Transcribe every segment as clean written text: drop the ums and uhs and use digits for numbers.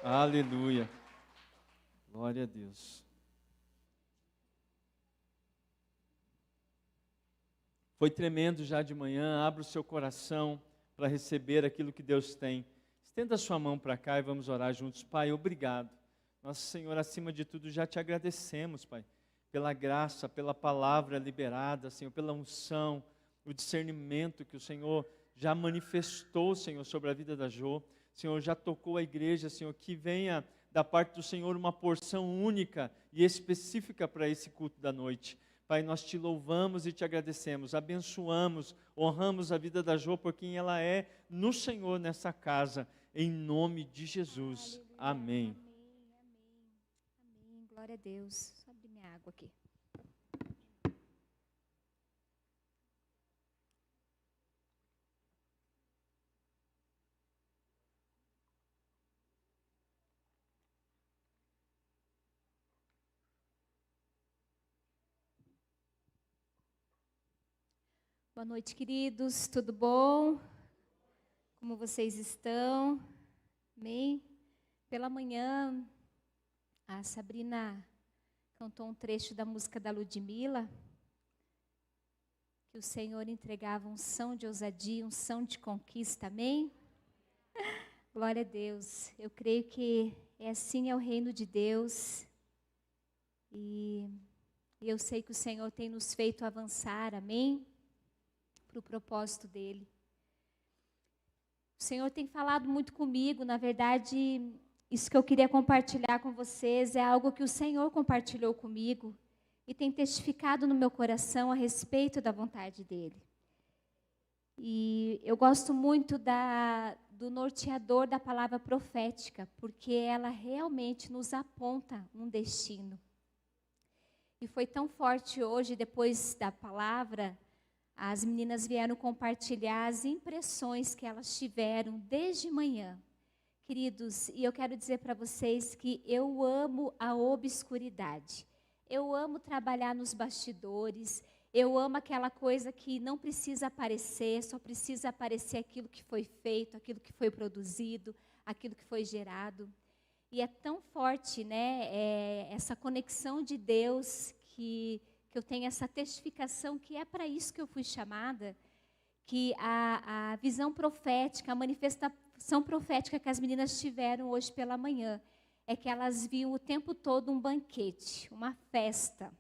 Aleluia. Glória a Deus. Foi tremendo já de manhã. Abra o seu coração para receber aquilo que Deus tem. Estenda a sua mão para cá e vamos orar juntos. Pai, obrigado. Nosso Senhor, acima de tudo, já te agradecemos, Pai, pela graça, pela palavra liberada, Senhor, pela unção, o discernimento que o Senhor já manifestou, Senhor, sobre a vida da Jô. Senhor, já tocou a igreja, Senhor, que venha da parte do Senhor uma porção única e específica para esse culto da noite. Pai, nós te louvamos e te agradecemos, abençoamos, honramos a vida da Jô por quem ela é no Senhor nessa casa, em nome de Jesus. Aleluia. Amém. Amém. Glória a Deus. Só abrir minha água aqui. Boa noite, queridos. Tudo bom? Como vocês estão? Amém? Pela manhã, a Sabrina cantou um trecho da música da Ludmilla, que o Senhor entregava unção de ousadia, unção de conquista. Amém? Glória a Deus. Eu creio que assim é o reino de Deus. E eu sei que o Senhor tem nos feito avançar. Amém? Para o propósito dele. O Senhor tem falado muito comigo, na verdade, isso que eu queria compartilhar com vocês é algo que o Senhor compartilhou comigo e tem testificado no meu coração a respeito da vontade dele. E eu gosto muito do norteador da palavra profética, porque ela realmente nos aponta um destino. E foi tão forte hoje, depois da palavra, as meninas vieram compartilhar as impressões que elas tiveram desde manhã. Queridos, e eu quero dizer para vocês que eu amo a obscuridade. Eu amo trabalhar nos bastidores. Eu amo aquela coisa que não precisa aparecer, só precisa aparecer aquilo que foi feito, aquilo que foi produzido, aquilo que foi gerado. E é tão forte, né, essa conexão de Deus que eu tenho essa testificação que é para isso que eu fui chamada, que a visão profética, a manifestação profética que as meninas tiveram hoje pela manhã, é que elas viam o tempo todo um banquete, uma festa.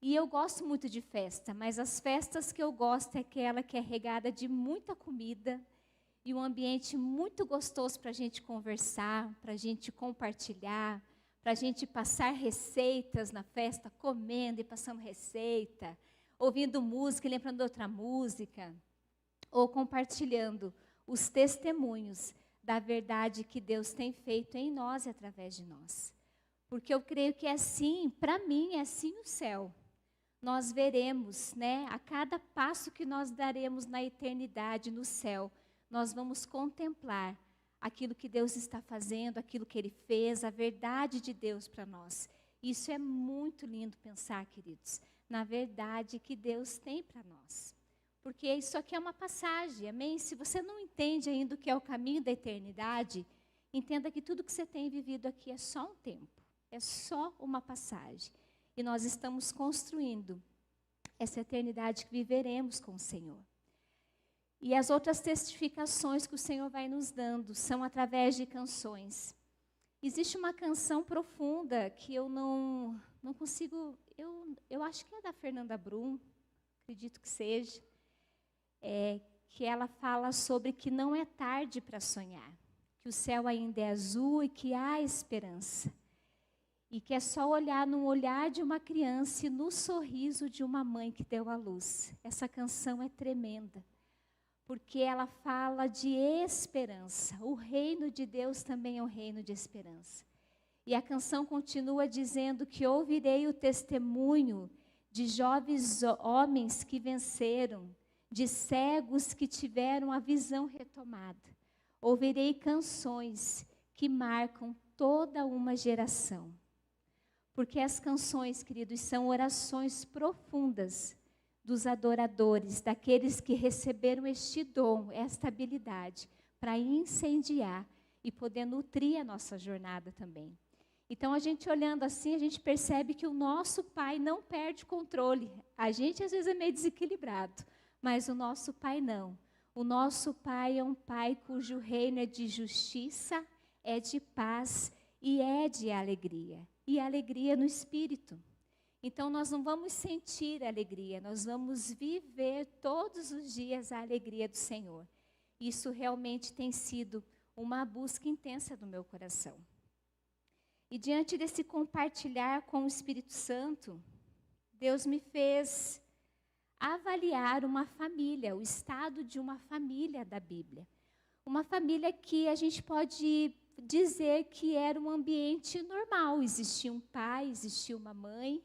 E eu gosto muito de festa, mas as festas que eu gosto é aquela que é regada de muita comida e um ambiente muito gostoso para a gente conversar, para a gente compartilhar, para a gente passar receitas na festa, comendo e passando receita, ouvindo música e lembrando outra música, ou compartilhando os testemunhos da verdade que Deus tem feito em nós e através de nós. Porque eu creio que é assim, para mim, é assim o céu. Nós veremos, né, a cada passo que nós daremos na eternidade, no céu, nós vamos contemplar aquilo que Deus está fazendo, aquilo que Ele fez, a verdade de Deus para nós. Isso é muito lindo pensar, queridos, na verdade que Deus tem para nós. Porque isso aqui é uma passagem, amém? Se você não entende ainda o que é o caminho da eternidade, entenda que tudo que você tem vivido aqui é só um tempo, é só uma passagem. E nós estamos construindo essa eternidade que viveremos com o Senhor. E as outras testificações que o Senhor vai nos dando são através de canções. Existe uma canção profunda que eu não consigo, eu acho que é da Fernanda Brum, acredito que seja, que ela fala sobre que não é tarde para sonhar, que o céu ainda é azul e que há esperança. E que é só olhar no olhar de uma criança e no sorriso de uma mãe que deu à luz. Essa canção é tremenda. Porque ela fala de esperança. O reino de Deus também é um reino de esperança. E a canção continua dizendo que ouvirei o testemunho de jovens homens que venceram, de cegos que tiveram a visão retomada. Ouvirei canções que marcam toda uma geração. Porque as canções, queridos, são orações profundas dos adoradores, daqueles que receberam este dom, esta habilidade, para incendiar e poder nutrir a nossa jornada também. Então, a gente olhando assim, a gente percebe que o nosso Pai não perde controle. A gente, às vezes, é meio desequilibrado, mas o nosso Pai não. O nosso Pai é um Pai cujo reino é de justiça, é de paz e é de alegria. E alegria no Espírito. Então, nós não vamos sentir alegria, nós vamos viver todos os dias a alegria do Senhor. Isso realmente tem sido uma busca intensa do meu coração. E diante desse compartilhar com o Espírito Santo, Deus me fez avaliar uma família, o estado de uma família da Bíblia. Uma família que a gente pode dizer que era um ambiente normal. Existia um pai, existia uma mãe.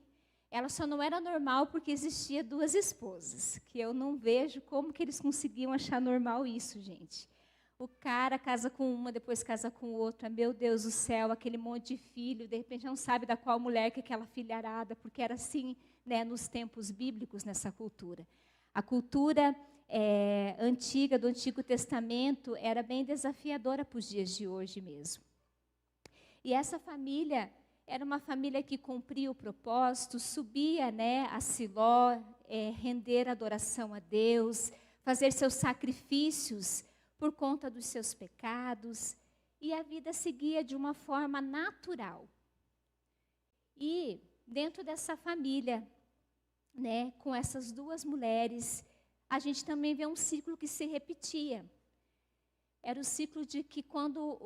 Ela só não era normal porque existia 2 esposas, que eu não vejo como que eles conseguiam achar normal isso, gente. O cara casa com uma, depois casa com outra, meu Deus do céu, aquele monte de filho, de repente não sabe da qual mulher que é aquela filharada, porque era assim, né, nos tempos bíblicos, nessa cultura. A cultura antiga, do Antigo Testamento, era bem desafiadora para os dias de hoje mesmo. E essa família era uma família que cumpria o propósito, subia, né, a Siló, render adoração a Deus, fazer seus sacrifícios por conta dos seus pecados, e a vida seguia de uma forma natural. E dentro dessa família, né, com essas 2 mulheres, a gente também vê um ciclo que se repetia. Era o ciclo de que quando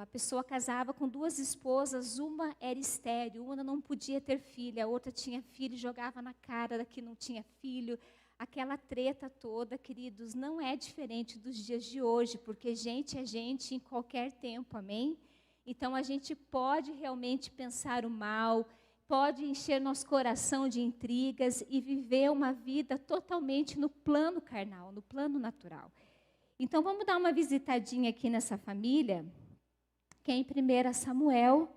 a pessoa casava com 2 esposas, uma era estéril, uma não podia ter filho, a outra tinha filho, jogava na cara da que não tinha filho. Aquela treta toda, queridos, não é diferente dos dias de hoje, porque gente é gente em qualquer tempo, amém? Então, a gente pode realmente pensar o mal, pode encher nosso coração de intrigas e viver uma vida totalmente no plano carnal, no plano natural. Então, vamos dar uma visitadinha aqui nessa família, que é em 1 Samuel,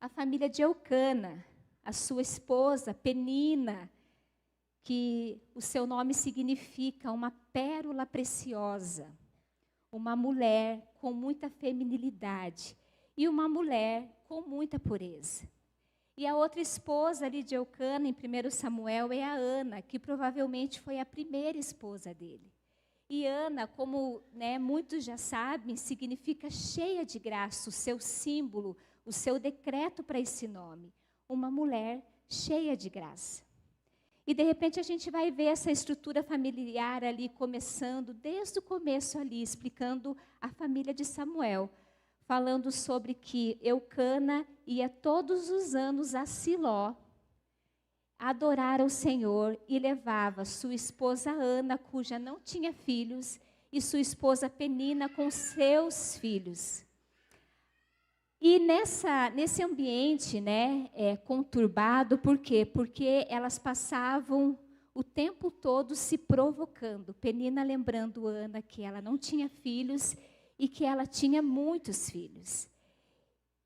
a família de Eucana, a sua esposa, Penina, que o seu nome significa uma pérola preciosa, uma mulher com muita feminilidade e uma mulher com muita pureza. E a outra esposa ali de Eucana, em 1 Samuel, é a Ana, que provavelmente foi a primeira esposa dele. E Ana, como, né, muitos já sabem, significa cheia de graça, o seu símbolo, o seu decreto para esse nome, uma mulher cheia de graça. E, de repente, a gente vai ver essa estrutura familiar ali começando, desde o começo ali, explicando a família de Samuel, falando sobre que Eucana ia todos os anos a Siló adorar ao Senhor e levava sua esposa Ana, cuja não tinha filhos, e sua esposa Penina com seus filhos. E nesse ambiente, né, conturbado, por quê? Porque elas passavam o tempo todo se provocando. Penina lembrando Ana que ela não tinha filhos e que ela tinha muitos filhos.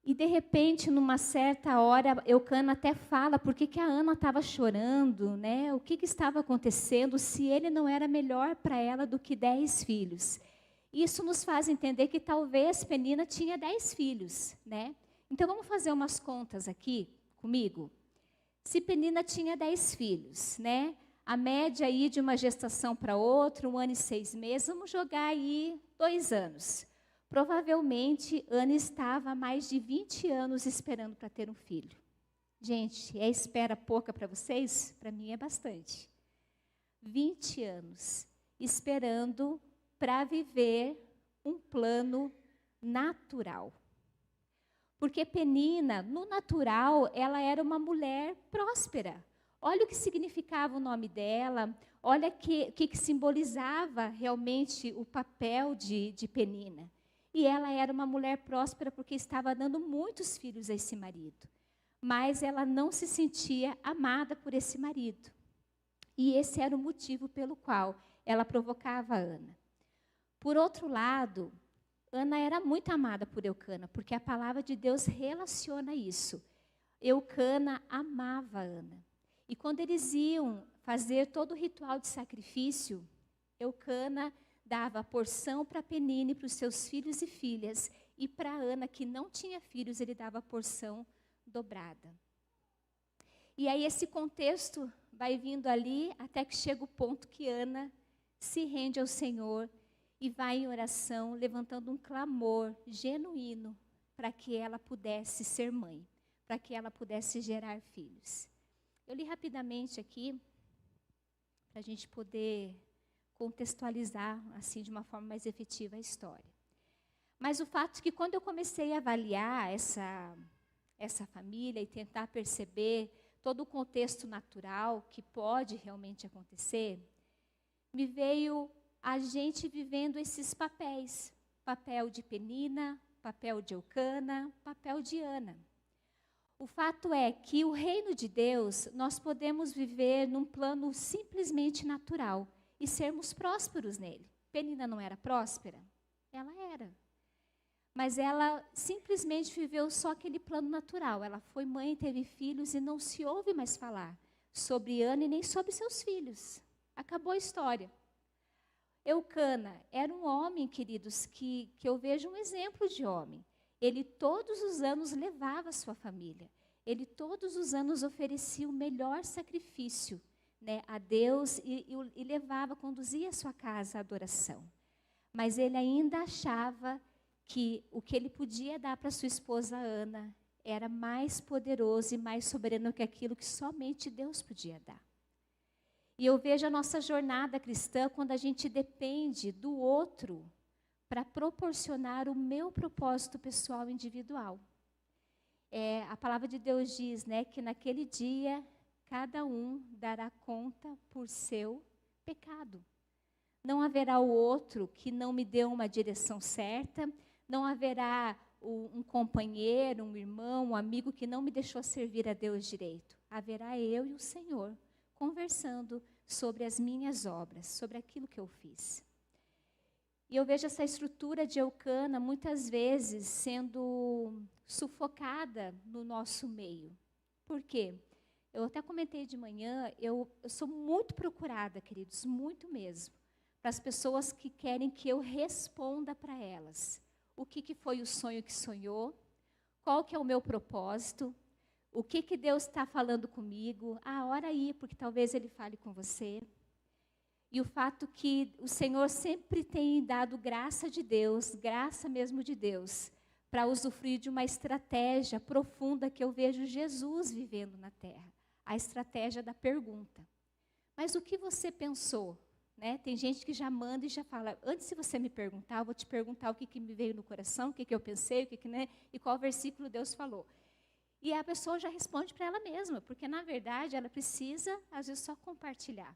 E, de repente, numa certa hora, Eucana até fala por que a Ana estava chorando, né? O que estava acontecendo, se ele não era melhor para ela do que 10 filhos. Isso nos faz entender que talvez Penina tinha 10 filhos, né? Então, vamos fazer umas contas aqui comigo? Se Penina tinha 10 filhos, né? A média aí de uma gestação para outra, 1 ano e 6 meses, vamos jogar aí 2 anos. Provavelmente, Ana estava há mais de 20 anos esperando para ter um filho. Gente, é espera pouca para vocês? Para mim é bastante. 20 anos esperando para viver um plano natural. Porque Penina, no natural, ela era uma mulher próspera. Olha o que significava o nome dela, olha o que simbolizava realmente o papel de Penina. E ela era uma mulher próspera porque estava dando muitos filhos a esse marido. Mas ela não se sentia amada por esse marido. E esse era o motivo pelo qual ela provocava Ana. Por outro lado, Ana era muito amada por Eucana, porque a palavra de Deus relaciona isso. Eucana amava Ana. E quando eles iam fazer todo o ritual de sacrifício, Eucana dava a porção para Penina e para os seus filhos e filhas, e para Ana, que não tinha filhos, ele dava a porção dobrada. E aí esse contexto vai vindo ali, até que chega o ponto que Ana se rende ao Senhor e vai em oração, levantando um clamor genuíno para que ela pudesse ser mãe, para que ela pudesse gerar filhos. Eu li rapidamente aqui, para a gente poder contextualizar, assim, de uma forma mais efetiva a história. Mas o fato é que quando eu comecei a avaliar essa família e tentar perceber todo o contexto natural que pode realmente acontecer, me veio a gente vivendo esses papéis. Papel de Penina, papel de Eucana, papel de Ana. O fato é que o reino de Deus, nós podemos viver num plano simplesmente natural e sermos prósperos nele. Penina não era próspera? Ela era. Mas ela simplesmente viveu só aquele plano natural. Ela foi mãe, teve filhos e não se ouve mais falar sobre Ana e nem sobre seus filhos. Acabou a história. Eucana era um homem, queridos, que eu vejo um exemplo de homem. Ele todos os anos levava a sua família. Ele todos os anos oferecia o melhor sacrifício, né, a Deus e levava, conduzia a sua casa à adoração. Mas ele ainda achava que o que ele podia dar para sua esposa Ana era mais poderoso e mais soberano que aquilo que somente Deus podia dar. E eu vejo a nossa jornada cristã quando a gente depende do outro para proporcionar o meu propósito pessoal individual. A palavra de Deus diz, né, que naquele dia cada um dará conta por seu pecado. Não haverá o outro que não me deu uma direção certa, não haverá um companheiro, um irmão, um amigo que não me deixou servir a Deus direito. Haverá eu e o Senhor conversando sobre as minhas obras, sobre aquilo que eu fiz. E eu vejo essa estrutura de Eucana muitas vezes sendo sufocada no nosso meio. Por quê? Eu até comentei de manhã, eu sou muito procurada, queridos, muito mesmo, para as pessoas que querem que eu responda para elas. O que foi o sonho que sonhou? Qual que é o meu propósito? O que Deus está falando comigo? Ora aí, porque talvez Ele fale com você. E o fato que o Senhor sempre tem dado graça de Deus, graça mesmo de Deus, para usufruir de uma estratégia profunda que eu vejo Jesus vivendo na terra. A estratégia da pergunta. Mas o que você pensou? Né? Tem gente que já manda e já fala, antes de você me perguntar, eu vou te perguntar o que me veio no coração, o que eu pensei, né? E qual versículo Deus falou. E a pessoa já responde para ela mesma, porque na verdade ela precisa, às vezes, só compartilhar.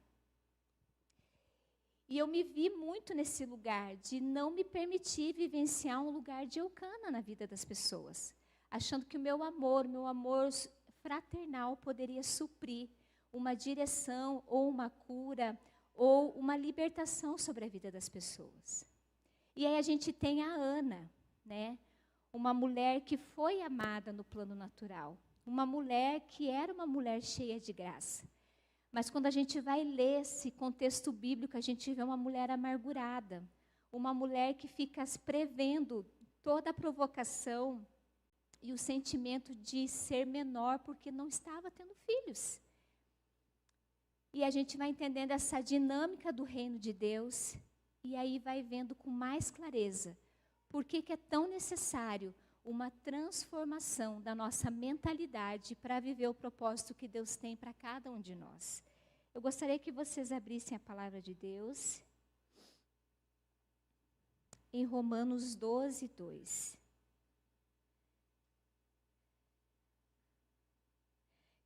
E eu me vi muito nesse lugar de não me permitir vivenciar um lugar de Eucana na vida das pessoas, achando que o meu amor fraternal poderia suprir uma direção ou uma cura ou uma libertação sobre a vida das pessoas. E aí a gente tem a Ana, né? Uma mulher que foi amada no plano natural, uma mulher que era uma mulher cheia de graça. Mas quando a gente vai ler esse contexto bíblico, a gente vê uma mulher amargurada, uma mulher que fica prevendo toda a provocação e o sentimento de ser menor porque não estava tendo filhos. E a gente vai entendendo essa dinâmica do reino de Deus e aí vai vendo com mais clareza por que é tão necessário uma transformação da nossa mentalidade para viver o propósito que Deus tem para cada um de nós. Eu gostaria que vocês abrissem a palavra de Deus em Romanos 12, 2.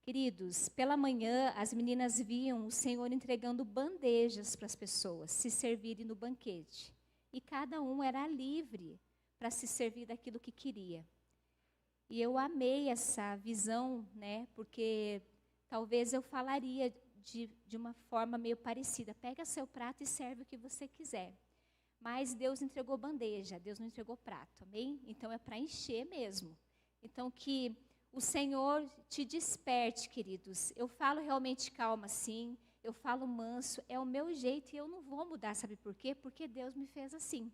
Queridos, pela manhã as meninas viam o Senhor entregando bandejas para as pessoas se servirem no banquete. E cada um era livre para se servir daquilo que queria. E eu amei essa visão, né? Porque talvez eu falaria de uma forma meio parecida. Pega seu prato e serve o que você quiser. Mas Deus entregou bandeja, Deus não entregou prato, amém? Então é para encher mesmo. Então que o Senhor te desperte, queridos. Eu falo realmente calma, sim. eu falo manso, é o meu jeito e eu não vou mudar, sabe por quê? Porque Deus me fez assim.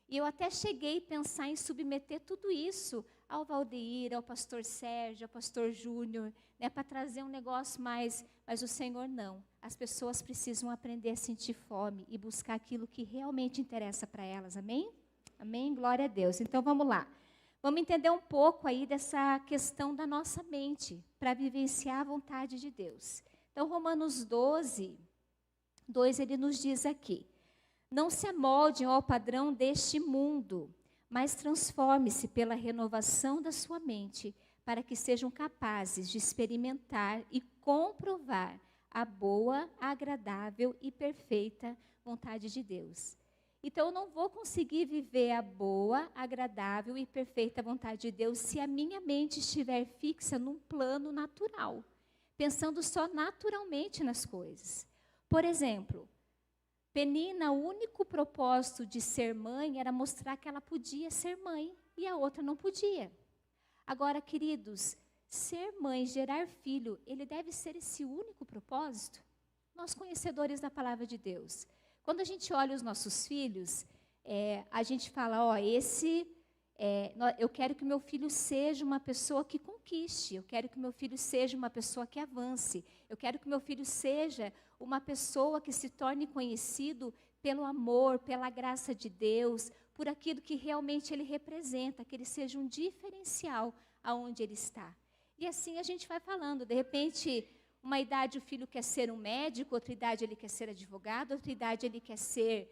E eu até cheguei a pensar em submeter tudo isso ao Valdeir, ao pastor Sérgio, ao pastor Júnior, né, para trazer um negócio mais, mas o Senhor não. As pessoas precisam aprender a sentir fome e buscar aquilo que realmente interessa para elas, amém? Amém? Glória a Deus. Então vamos lá. Vamos entender um pouco aí dessa questão da nossa mente, para vivenciar a vontade de Deus. Então Romanos 12, 2, ele nos diz aqui: não se amoldem ao padrão deste mundo, mas transforme-se pela renovação da sua mente, para que sejam capazes de experimentar e comprovar a boa, agradável e perfeita vontade de Deus. Então, eu não vou conseguir viver a boa, agradável e perfeita vontade de Deus se a minha mente estiver fixa num plano natural, pensando só naturalmente nas coisas. Por exemplo, Penina, o único propósito de ser mãe era mostrar que ela podia ser mãe e a outra não podia. Agora, queridos, ser mãe, gerar filho, ele deve ser esse único propósito? Nós, conhecedores da palavra de Deus, quando a gente olha os nossos filhos, a gente fala, eu quero que meu filho seja uma pessoa que conquiste, eu quero que meu filho seja uma pessoa que avance, eu quero que meu filho seja uma pessoa que se torne conhecido pelo amor, pela graça de Deus, por aquilo que realmente ele representa, que ele seja um diferencial aonde ele está. E assim a gente vai falando, de repente, uma idade o filho quer ser um médico, outra idade ele quer ser advogado, outra idade ele quer ser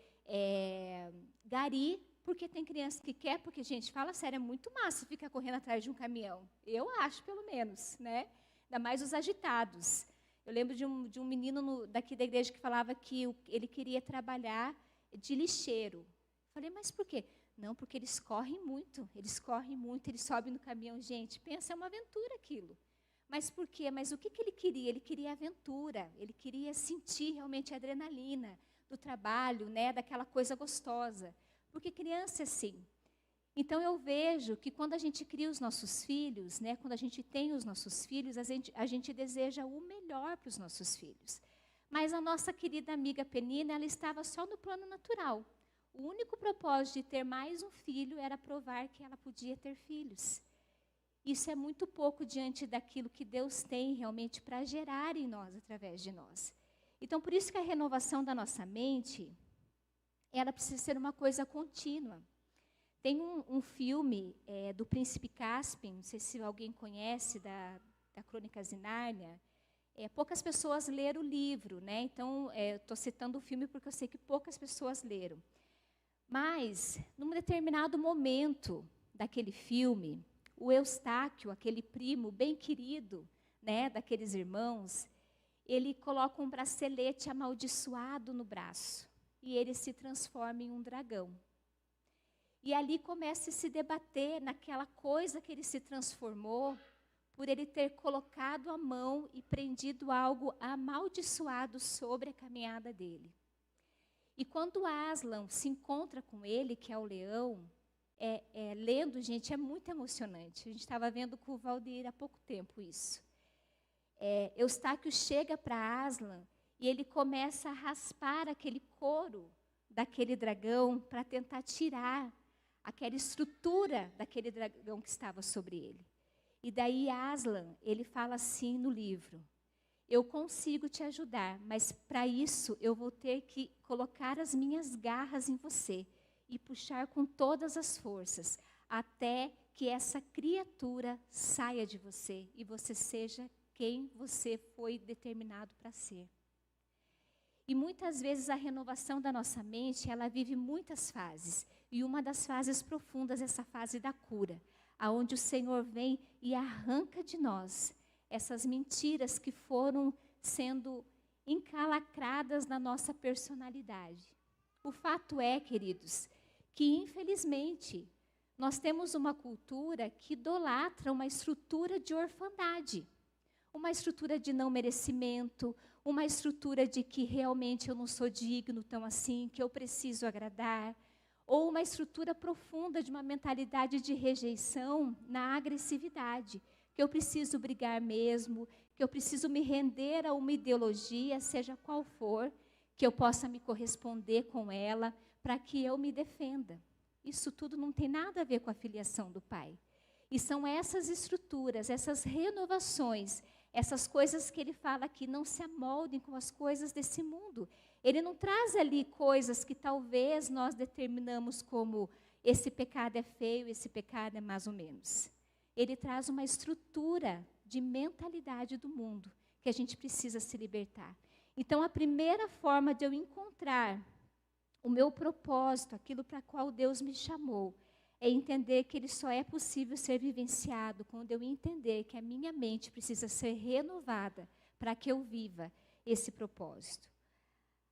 gari, porque tem criança que quer, porque, gente, fala sério, é muito massa ficar correndo atrás de um caminhão. Eu acho, pelo menos, né? Ainda mais os agitados. Eu lembro de um menino daqui da igreja que falava que ele queria trabalhar de lixeiro. Falei, mas por quê? Não, porque eles correm muito, eles sobem no caminhão. Gente, pensa, é uma aventura aquilo. Mas por quê? Mas o que ele queria? Ele queria aventura, ele queria sentir realmente a adrenalina do trabalho, né, daquela coisa gostosa. Porque criança é assim. Então eu vejo que quando a gente cria os nossos filhos, né, quando a gente tem os nossos filhos, a gente deseja o melhor para os nossos filhos. Mas a nossa querida amiga Penina, ela estava só no plano natural. O único propósito de ter mais um filho era provar que ela podia ter filhos. Isso é muito pouco diante daquilo que Deus tem realmente para gerar em nós, através de nós. Então, por isso que a renovação da nossa mente, ela precisa ser uma coisa contínua. Tem um filme do Príncipe Caspian, não sei se alguém conhece, da Crônicas de Nárnia. Poucas pessoas leram o livro, né? Então, estou citando o filme porque eu sei que poucas pessoas leram. Mas, num determinado momento daquele filme, o Eustáquio, aquele primo bem querido, né, daqueles irmãos, ele coloca um bracelete amaldiçoado no braço e ele se transforma em um dragão. E ali começa a se debater naquela coisa que ele se transformou, por ele ter colocado a mão e prendido algo amaldiçoado sobre a caminhada dele. E quando Aslan se encontra com ele, que é o leão, lendo, gente, é muito emocionante. A gente estava vendo com o Valdir há pouco tempo isso. Eustáquio chega para Aslan e ele começa a raspar aquele couro daquele dragão para tentar tirar aquela estrutura daquele dragão que estava sobre ele. E daí Aslan, ele fala assim no livro: eu consigo te ajudar, mas para isso eu vou ter que colocar as minhas garras em você e puxar com todas as forças, até que essa criatura saia de você e você seja quem você foi determinado para ser. E muitas vezes a renovação da nossa mente, ela vive muitas fases. E uma das fases profundas é essa fase da cura, aonde o Senhor vem e arranca de nós essas mentiras que foram sendo encalacradas na nossa personalidade. O fato é, queridos, que infelizmente nós temos uma cultura que idolatra uma estrutura de orfandade, uma estrutura de não merecimento, uma estrutura de que realmente eu não sou digno tão assim, que eu preciso agradar, ou uma estrutura profunda de uma mentalidade de rejeição na agressividade, que eu preciso brigar mesmo, que eu preciso me render a uma ideologia, seja qual for, que eu possa me corresponder com ela, para que eu me defenda. Isso tudo não tem nada a ver com a filiação do Pai. E são essas estruturas, essas renovações, essas coisas que ele fala aqui, não se amoldem com as coisas desse mundo. Ele não traz ali coisas que talvez nós determinamos como esse pecado é feio, esse pecado é mais ou menos. Ele traz uma estrutura de mentalidade do mundo que a gente precisa se libertar. Então, a primeira forma de eu encontrar o meu propósito, aquilo para qual Deus me chamou, é entender que ele só é possível ser vivenciado quando eu entender que a minha mente precisa ser renovada para que eu viva esse propósito.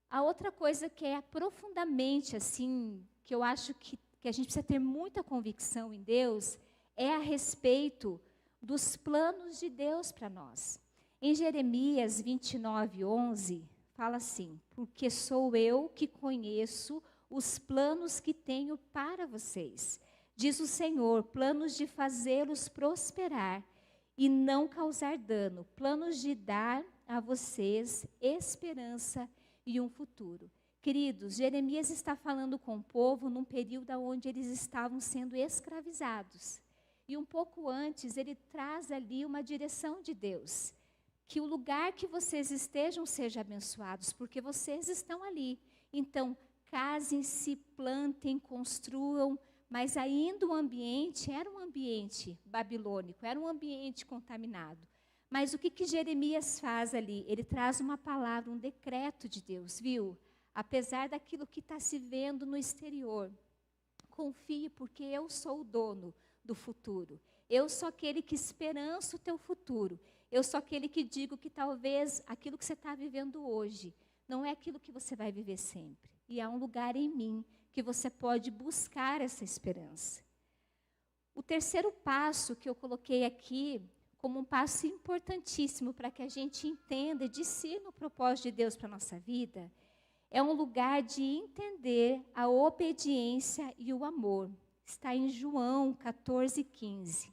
A outra coisa que é profundamente assim, que eu acho que a gente precisa ter muita convicção em Deus, é a respeito dos planos de Deus para nós. Em Jeremias 29:11, fala assim: porque sou eu que conheço os planos que tenho para vocês, diz o Senhor, planos de fazê-los prosperar e não causar dano, planos de dar a vocês esperança e um futuro. Queridos, Jeremias está falando com o povo num período onde eles estavam sendo escravizados. E um pouco antes, ele traz ali uma direção de Deus. Que o lugar que vocês estejam seja abençoados, porque vocês estão ali. Então, casem-se, plantem, construam, mas ainda o ambiente era um ambiente babilônico, era um ambiente contaminado. Mas o que Jeremias faz ali? Ele traz uma palavra, um decreto de Deus, viu? Apesar daquilo que está se vendo no exterior, confie, porque eu sou o dono do futuro. Eu sou aquele que esperança o teu futuro. Eu sou aquele que digo que talvez aquilo que você está vivendo hoje não é aquilo que você vai viver sempre. E há um lugar em mim que você pode buscar essa esperança. O terceiro passo que eu coloquei aqui como um passo importantíssimo para que a gente entenda e discirna o propósito de Deus para a nossa vida, é um lugar de entender a obediência e o amor. Está em João 14:15.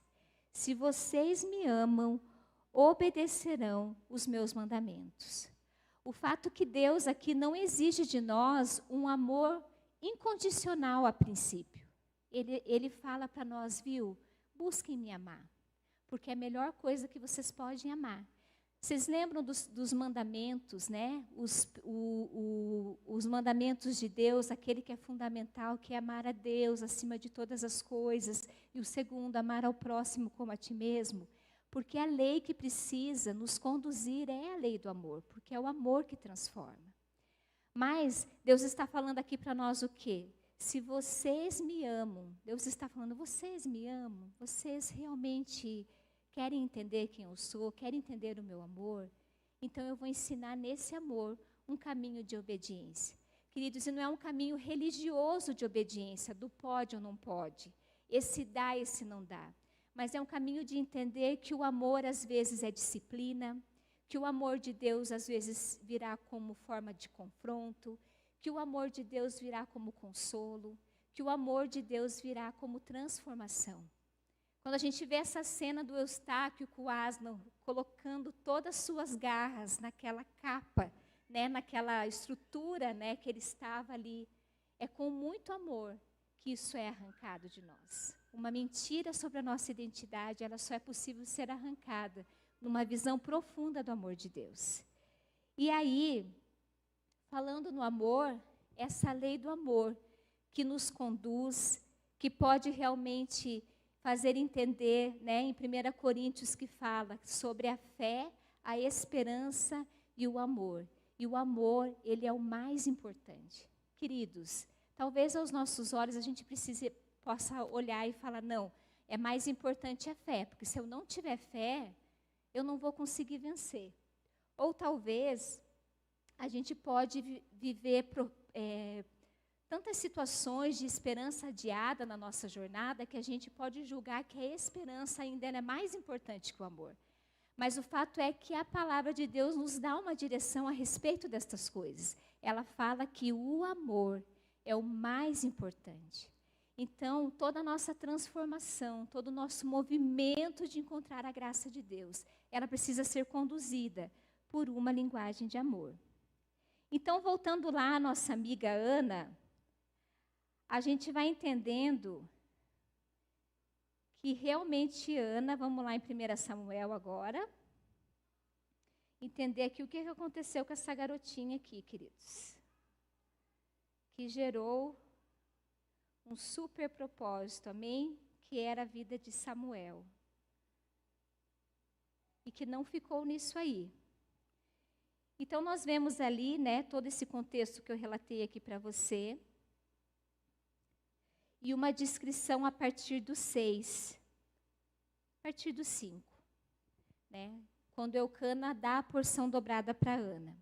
Se vocês me amam, obedecerão os meus mandamentos. O fato que Deus aqui não exige de nós um amor incondicional a princípio. Ele fala para nós, viu? Busquem me amar, porque é a melhor coisa que vocês podem amar. Vocês lembram dos mandamentos, né? Os mandamentos de Deus, aquele que é fundamental, que é amar a Deus acima de todas as coisas. E o segundo, amar ao próximo como a ti mesmo. Porque a lei que precisa nos conduzir é a lei do amor, porque é o amor que transforma. Mas Deus está falando aqui para nós o quê? Se vocês me amam, Deus está falando, vocês me amam, vocês realmente querem entender quem eu sou, querem entender o meu amor, então eu vou ensinar nesse amor um caminho de obediência. Queridos, e não é um caminho religioso de obediência, do pode ou não pode, esse dá, esse não dá. Mas é um caminho de entender que o amor às vezes é disciplina, que o amor de Deus às vezes virá como forma de confronto, que o amor de Deus virá como consolo, que o amor de Deus virá como transformação. Quando a gente vê essa cena do Eustáquio com o asno colocando todas as suas garras naquela capa, né, naquela estrutura, né, que ele estava ali, é com muito amor que isso é arrancado de nós. Uma mentira sobre a nossa identidade, ela só é possível ser arrancada numa visão profunda do amor de Deus. E aí, falando no amor, essa lei do amor que nos conduz, que pode realmente fazer entender, né, em 1 Coríntios que fala sobre a fé, a esperança e o amor. E o amor, ele é o mais importante. Queridos, talvez aos nossos olhos a gente possa olhar e falar, não, é mais importante a fé, porque se eu não tiver fé, eu não vou conseguir vencer. Ou talvez a gente pode viver tantas situações de esperança adiada na nossa jornada que a gente pode julgar que a esperança ainda é mais importante que o amor. Mas o fato é que a palavra de Deus nos dá uma direção a respeito destas coisas. Ela fala que o amor é o mais importante. Então, toda a nossa transformação, todo o nosso movimento de encontrar a graça de Deus, ela precisa ser conduzida por uma linguagem de amor. Então, voltando lá à nossa amiga Ana, a gente vai entendendo que realmente Ana, vamos lá em 1 Samuel agora, entender aqui o que aconteceu com essa garotinha aqui, queridos, que gerou um super propósito, amém? Que era a vida de Samuel. E que não ficou nisso aí. Então, nós vemos ali, né, todo esse contexto que eu relatei aqui para você. E uma descrição a partir do 6. A partir do 5. Né? Quando Eucana dá a porção dobrada para Ana.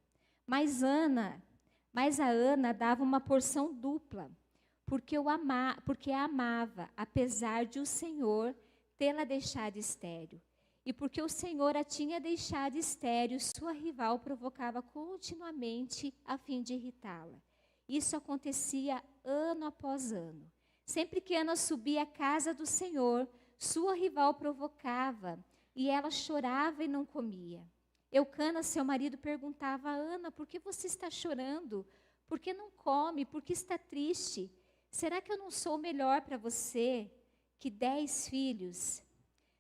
Mas a Ana dava uma porção dupla. Porque a amava, apesar de o Senhor tê-la deixado estéril. E porque o Senhor a tinha deixado estéril, sua rival provocava continuamente a fim de irritá-la. Isso acontecia ano após ano. Sempre que Ana subia à casa do Senhor, sua rival provocava, e ela chorava e não comia. Eucana, seu marido, perguntava a Ana, por que você está chorando? Por que não come? Por que está triste? Será que eu não sou melhor para você que 10 filhos?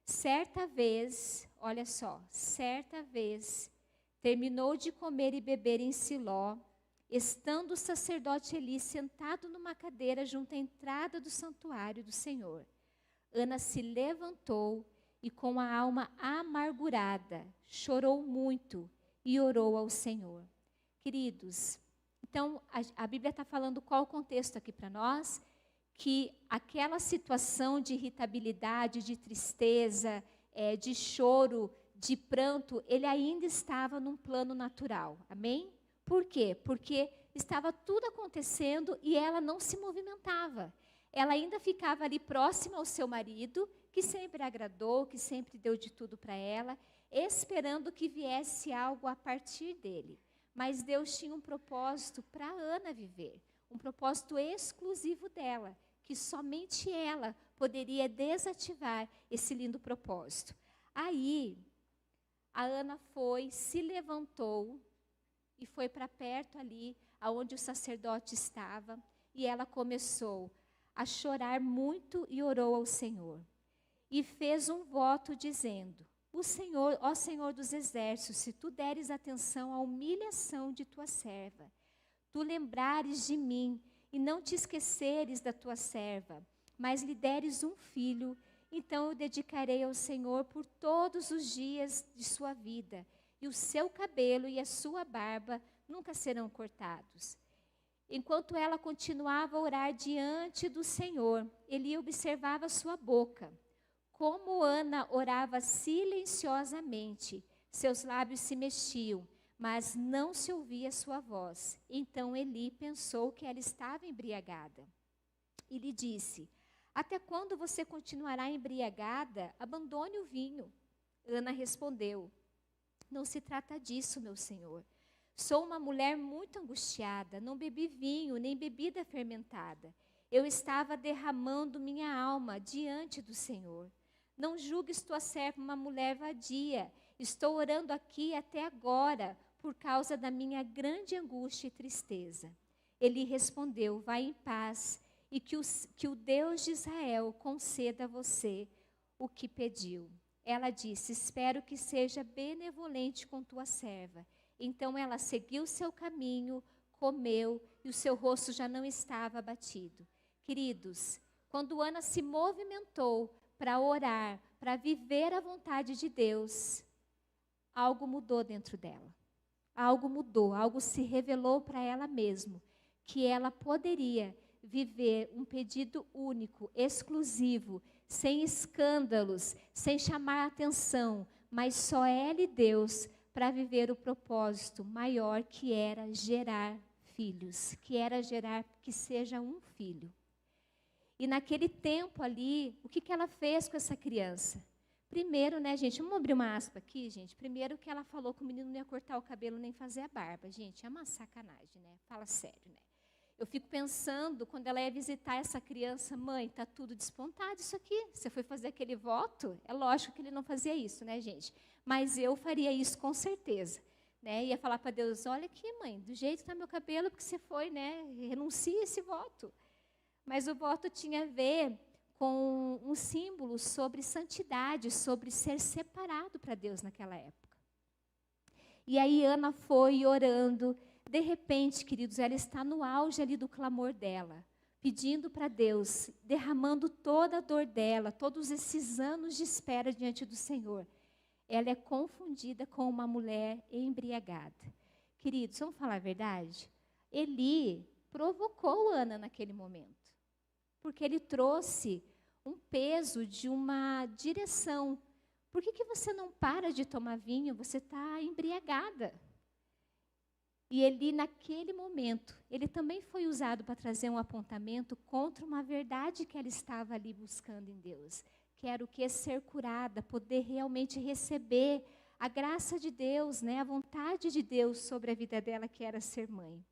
Certa vez, olha só, terminou de comer e beber em Siló, estando o sacerdote Eli sentado numa cadeira junto à entrada do santuário do Senhor. Ana se levantou e, com a alma amargurada, chorou muito e orou ao Senhor. Queridos, então, a Bíblia está falando qual o contexto aqui para nós? Que aquela situação de irritabilidade, de tristeza, de choro, de pranto, ele ainda estava num plano natural. Amém? Por quê? Porque estava tudo acontecendo e ela não se movimentava. Ela ainda ficava ali próxima ao seu marido, que sempre agradou, que sempre deu de tudo para ela, esperando que viesse algo a partir dele. Mas Deus tinha um propósito para Ana viver, um propósito exclusivo dela, que somente ela poderia desativar esse lindo propósito. Aí, a Ana se levantou e foi para perto ali, aonde o sacerdote estava, e ela começou a chorar muito e orou ao Senhor. E fez um voto dizendo: O Senhor, ó Senhor dos exércitos, se tu deres atenção à humilhação de tua serva, tu lembrares de mim e não te esqueceres da tua serva, mas lhe deres um filho, então eu dedicarei ao Senhor por todos os dias de sua vida, e o seu cabelo e a sua barba nunca serão cortados. Enquanto ela continuava a orar diante do Senhor, Eli observava sua boca. Como Ana orava silenciosamente, seus lábios se mexiam, mas não se ouvia sua voz. Então Eli pensou que ela estava embriagada. E lhe disse: Até quando você continuará embriagada? Abandone o vinho. Ana respondeu: Não se trata disso, meu senhor. Sou uma mulher muito angustiada, não bebi vinho, nem bebida fermentada. Eu estava derramando minha alma diante do Senhor. Não julgues tua serva uma mulher vadia. Estou orando aqui até agora, por causa da minha grande angústia e tristeza. Ele respondeu: Vai em paz, e que o Deus de Israel conceda a você o que pediu. Ela disse: Espero que seja benevolente com tua serva. Então ela seguiu seu caminho, comeu, e o seu rosto já não estava abatido. Queridos, quando Ana se movimentou para orar, para viver a vontade de Deus, algo mudou dentro dela. Algo mudou, algo se revelou para ela mesma, que ela poderia viver um pedido único, exclusivo, sem escândalos, sem chamar atenção, mas só ela e Deus para viver o propósito maior, que era gerar filhos, que era gerar que seja um filho. E naquele tempo ali, o que ela fez com essa criança? Primeiro, né, gente, vamos abrir uma aspa aqui, gente. Primeiro que ela falou que o menino não ia cortar o cabelo nem fazer a barba. Gente, é uma sacanagem, né? Fala sério, né? Eu fico pensando, quando ela ia visitar essa criança, mãe, está tudo despontado isso aqui. Você foi fazer aquele voto? É lógico que ele não fazia isso, né, gente? Mas eu faria isso com certeza. Né? Ia falar para Deus, olha aqui, mãe, do jeito que está meu cabelo, porque você foi, né? Renuncia esse voto. Mas o voto tinha a ver com um símbolo sobre santidade, sobre ser separado para Deus naquela época. E aí Ana foi orando. De repente, queridos, ela está no auge ali do clamor dela, pedindo para Deus, derramando toda a dor dela, todos esses anos de espera diante do Senhor. Ela é confundida com uma mulher embriagada. Queridos, vamos falar a verdade? Eli provocou Ana naquele momento, porque ele trouxe um peso de uma direção. Por que você não para de tomar vinho? Você está embriagada. E Eli, naquele momento, ele também foi usado para trazer um apontamento contra uma verdade que ela estava ali buscando em Deus. Que era o que? Ser curada, poder realmente receber a graça de Deus, né? A vontade de Deus sobre a vida dela, que era ser mãe.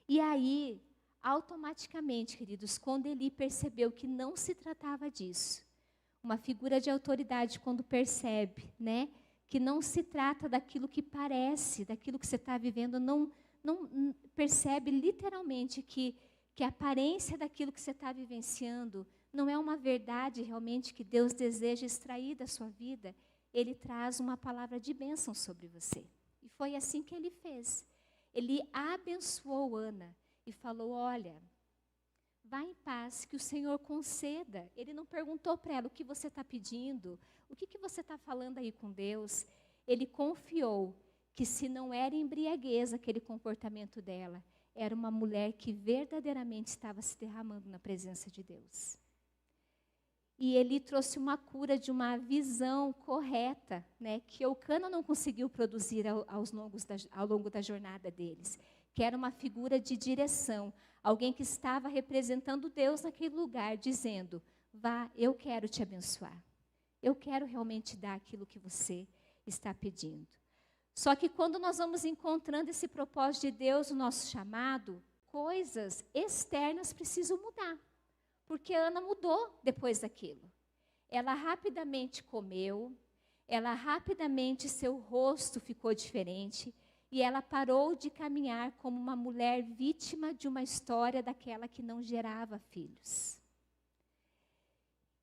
E aí, automaticamente, queridos, quando Eli percebeu que não se tratava disso, uma figura de autoridade, quando percebe, né? Que não se trata daquilo que parece, daquilo que você está vivendo, não percebe literalmente que a aparência daquilo que você está vivenciando não é uma verdade realmente que Deus deseja extrair da sua vida, Ele traz uma palavra de bênção sobre você. E foi assim que Ele fez. Ele abençoou Ana e falou, olha, vá em paz, que o Senhor conceda. Ele não perguntou para ela o que você está pedindo, o que você está falando aí com Deus. Ele confiou que se não era embriaguez aquele comportamento dela, era uma mulher que verdadeiramente estava se derramando na presença de Deus. E ele trouxe uma cura de uma visão correta, né, que Eucana não conseguiu produzir ao longo da jornada deles, que era uma figura de direção, alguém que estava representando Deus naquele lugar, dizendo, vá, eu quero te abençoar. Eu quero realmente dar aquilo que você está pedindo. Só que quando nós vamos encontrando esse propósito de Deus, o nosso chamado, coisas externas precisam mudar. Porque Ana mudou depois daquilo. Ela rapidamente comeu, ela rapidamente seu rosto ficou diferente e ela parou de caminhar como uma mulher vítima de uma história daquela que não gerava filhos.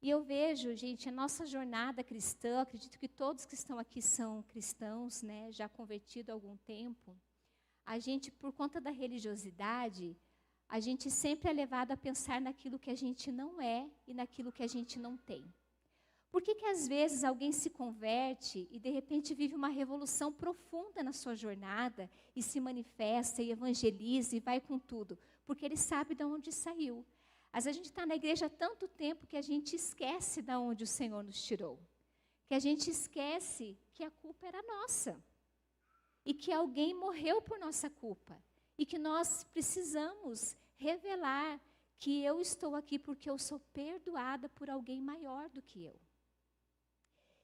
E eu vejo, gente, a nossa jornada cristã, acredito que todos que estão aqui são cristãos, né, já convertidos há algum tempo. A gente, por conta da religiosidade, a gente sempre é levado a pensar naquilo que a gente não é e naquilo que a gente não tem. Por que às vezes alguém se converte e de repente vive uma revolução profunda na sua jornada e se manifesta e evangeliza e vai com tudo? Porque ele sabe de onde saiu. Às vezes a gente está na igreja há tanto tempo que a gente esquece de onde o Senhor nos tirou. Que a gente esquece que a culpa era nossa. E que alguém morreu por nossa culpa. E que nós precisamos revelar que eu estou aqui porque eu sou perdoada por alguém maior do que eu.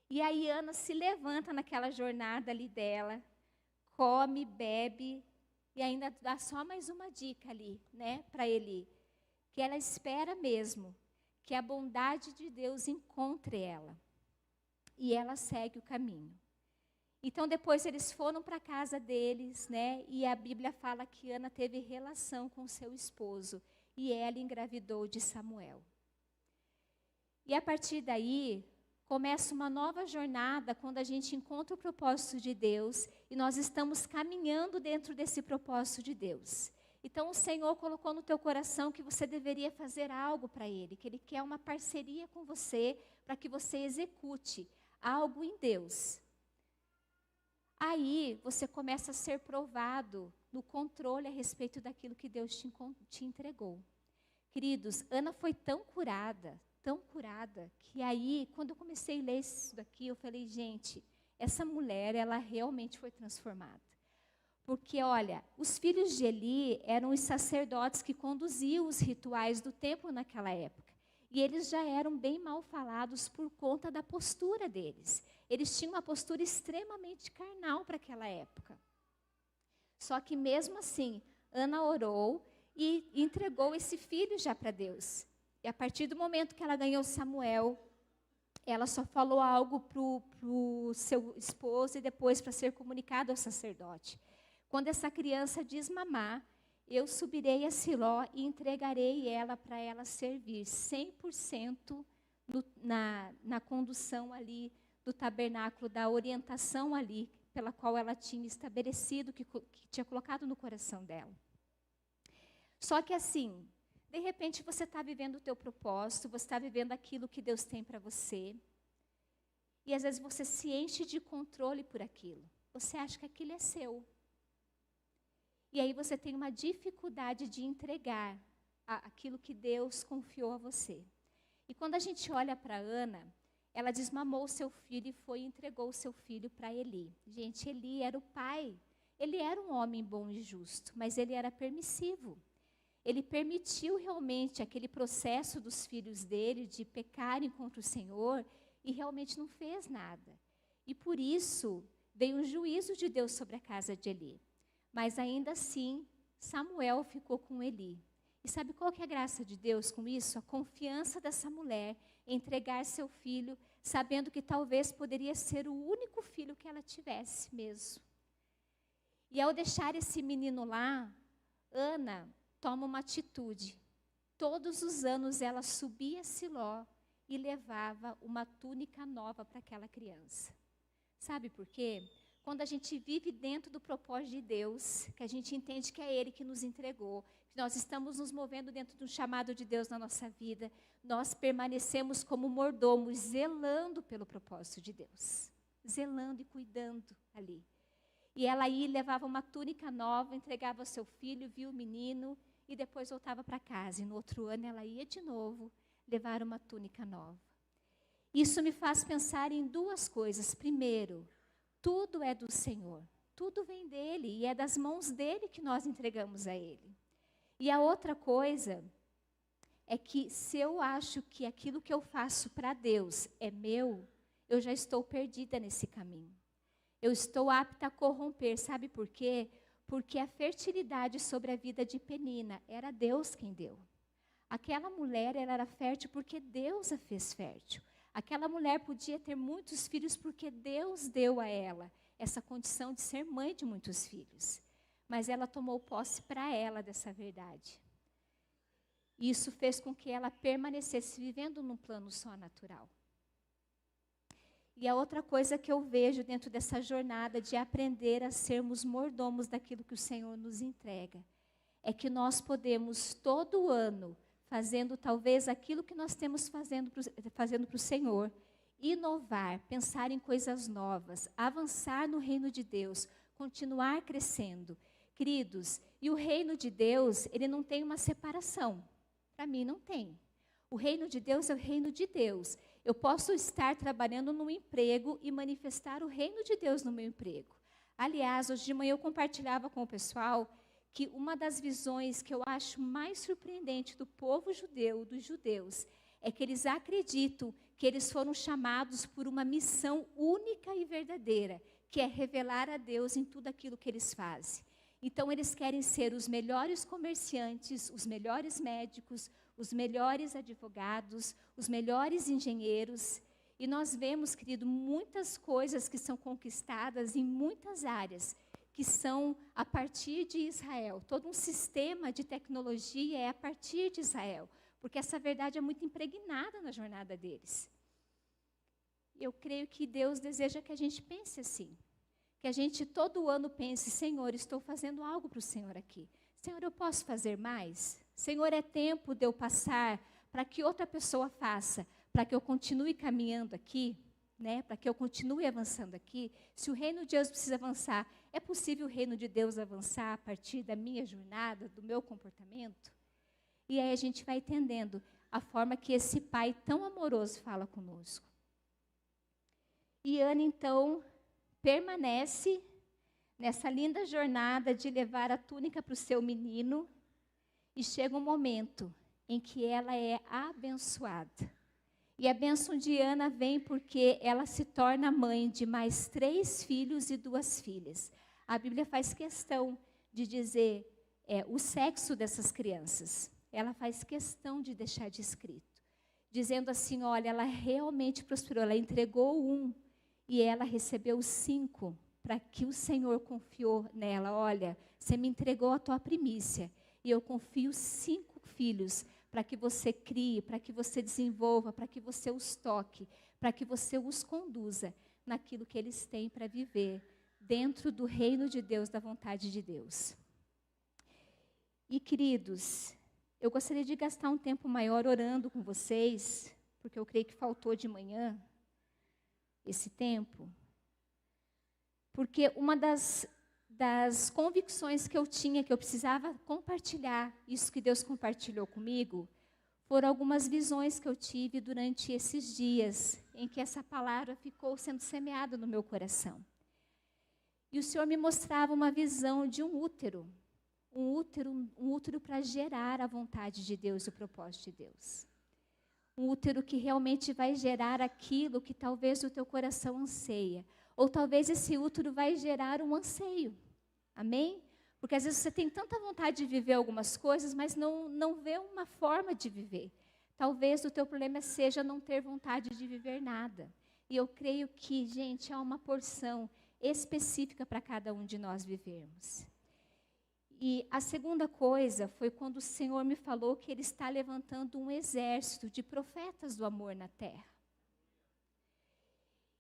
E aí Ana se levanta naquela jornada ali dela, come, bebe, e ainda dá só mais uma dica ali, né, para Eli. Que ela espera mesmo que a bondade de Deus encontre ela. E ela segue o caminho. Então, depois eles foram para a casa deles, né? E a Bíblia fala que Ana teve relação com seu esposo. E ela engravidou de Samuel. E a partir daí, começa uma nova jornada quando a gente encontra o propósito de Deus. E nós estamos caminhando dentro desse propósito de Deus. Então, o Senhor colocou no teu coração que você deveria fazer algo para Ele, que Ele quer uma parceria com você para que você execute algo em Deus. Aí, você começa a ser provado no controle a respeito daquilo que Deus te entregou. Queridos, Ana foi tão curada, que aí, quando eu comecei a ler isso daqui, eu falei, gente, essa mulher, ela realmente foi transformada. Porque, olha, os filhos de Eli eram os sacerdotes que conduziam os rituais do templo naquela época. E eles já eram bem mal falados por conta da postura deles. Eles tinham uma postura extremamente carnal para aquela época. Só que mesmo assim, Ana orou e entregou esse filho já para Deus. E a partir do momento que ela ganhou Samuel, ela só falou algo para o seu esposo e depois para ser comunicado ao sacerdote. Quando essa criança desmamar, eu subirei a Siló e entregarei ela para ela servir 100% na condução ali do tabernáculo, da orientação ali, pela qual ela tinha estabelecido, que tinha colocado no coração dela. Só que assim, de repente você está vivendo o teu propósito, você está vivendo aquilo que Deus tem para você, e às vezes você se enche de controle por aquilo. Você acha que aquilo é seu. E aí você tem uma dificuldade de entregar aquilo que Deus confiou a você. E quando a gente olha para Ana, ela desmamou o seu filho e foi e entregou o seu filho para Eli. Gente, Eli era o pai. Ele era um homem bom e justo, mas ele era permissivo. Ele permitiu realmente aquele processo dos filhos dele de pecarem contra o Senhor e realmente não fez nada. E por isso veio um juízo de Deus sobre a casa de Eli. Mas ainda assim, Samuel ficou com Eli. E sabe qual que é a graça de Deus com isso? A confiança dessa mulher em entregar seu filho, sabendo que talvez poderia ser o único filho que ela tivesse mesmo. E ao deixar esse menino lá, Ana toma uma atitude. Todos os anos ela subia a Siló e levava uma túnica nova para aquela criança. Sabe por quê? Quando a gente vive dentro do propósito de Deus, que a gente entende que é Ele que nos entregou, que nós estamos nos movendo dentro do chamado de Deus na nossa vida, nós permanecemos como mordomos, zelando pelo propósito de Deus. Zelando e cuidando ali. E ela aí levava uma túnica nova, entregava ao seu filho, via o menino e depois voltava para casa. E no outro ano ela ia de novo levar uma túnica nova. Isso me faz pensar em duas coisas. Primeiro, tudo é do Senhor, tudo vem dEle e é das mãos dEle que nós entregamos a Ele. E a outra coisa é que se eu acho que aquilo que eu faço para Deus é meu, eu já estou perdida nesse caminho. Eu estou apta a corromper, sabe por quê? Porque a fertilidade sobre a vida de Penina era Deus quem deu. Aquela mulher, ela era fértil porque Deus a fez fértil. Aquela mulher podia ter muitos filhos porque Deus deu a ela essa condição de ser mãe de muitos filhos. Mas ela tomou posse para ela dessa verdade. Isso fez com que ela permanecesse vivendo num plano só natural. E a outra coisa que eu vejo dentro dessa jornada de aprender a sermos mordomos daquilo que o Senhor nos entrega, é que nós podemos todo ano, fazendo talvez aquilo que nós temos fazendo para o Senhor, inovar, pensar em coisas novas, avançar no reino de Deus, continuar crescendo. Queridos, e o reino de Deus, ele não tem uma separação. Para mim não tem. O reino de Deus é o reino de Deus. Eu posso estar trabalhando num emprego e manifestar o reino de Deus no meu emprego. Aliás, hoje de manhã eu compartilhava com o pessoal que uma das visões que eu acho mais surpreendente do povo judeu, dos judeus, é que eles acreditam que eles foram chamados por uma missão única e verdadeira, que é revelar a Deus em tudo aquilo que eles fazem. Então, eles querem ser os melhores comerciantes, os melhores médicos, os melhores advogados, os melhores engenheiros. E nós vemos, querido, muitas coisas que são conquistadas em muitas áreas, que são a partir de Israel. Todo um sistema de tecnologia é a partir de Israel, porque essa verdade é muito impregnada na jornada deles. Eu creio que Deus deseja que a gente pense assim, que a gente todo ano pense, Senhor, estou fazendo algo para o Senhor aqui. Senhor, eu posso fazer mais? Senhor, é tempo de eu passar para que outra pessoa faça, para que eu continue caminhando aqui, né? Para que eu continue avançando aqui. Se o reino de Deus precisa avançar, é possível o reino de Deus avançar a partir da minha jornada, do meu comportamento? E aí a gente vai entendendo a forma que esse pai tão amoroso fala conosco. E Ana, então, permanece nessa linda jornada de levar a túnica para o seu menino, e chega um momento em que ela é abençoada. E a bênção de Ana vem porque ela se torna mãe de mais 3 filhos e 2 filhas. A Bíblia faz questão de dizer o sexo dessas crianças. Ela faz questão de deixar de escrito, dizendo assim, olha, ela realmente prosperou, ela entregou 1 e ela recebeu 5, para que o Senhor confiou nela, olha, você me entregou a tua primícia, e eu confio 5 filhos, para que você crie, para que você desenvolva, para que você os toque, para que você os conduza naquilo que eles têm para viver, dentro do reino de Deus, da vontade de Deus. E, queridos, eu gostaria de gastar um tempo maior orando com vocês, porque eu creio que faltou de manhã esse tempo. Porque uma das convicções que eu tinha, que eu precisava compartilhar, isso que Deus compartilhou comigo, foram algumas visões que eu tive durante esses dias, em que essa palavra ficou sendo semeada no meu coração. E o Senhor me mostrava uma visão de um útero para gerar a vontade de Deus e o propósito de Deus. Um útero que realmente vai gerar aquilo que talvez o teu coração anseia. Ou talvez esse útero vai gerar um anseio. Amém? Porque às vezes você tem tanta vontade de viver algumas coisas, mas não vê uma forma de viver. Talvez o teu problema seja não ter vontade de viver nada. E eu creio que, gente, há uma porção específica para cada um de nós vivermos. E a segunda coisa foi quando o Senhor me falou que Ele está levantando um exército de profetas do amor na terra.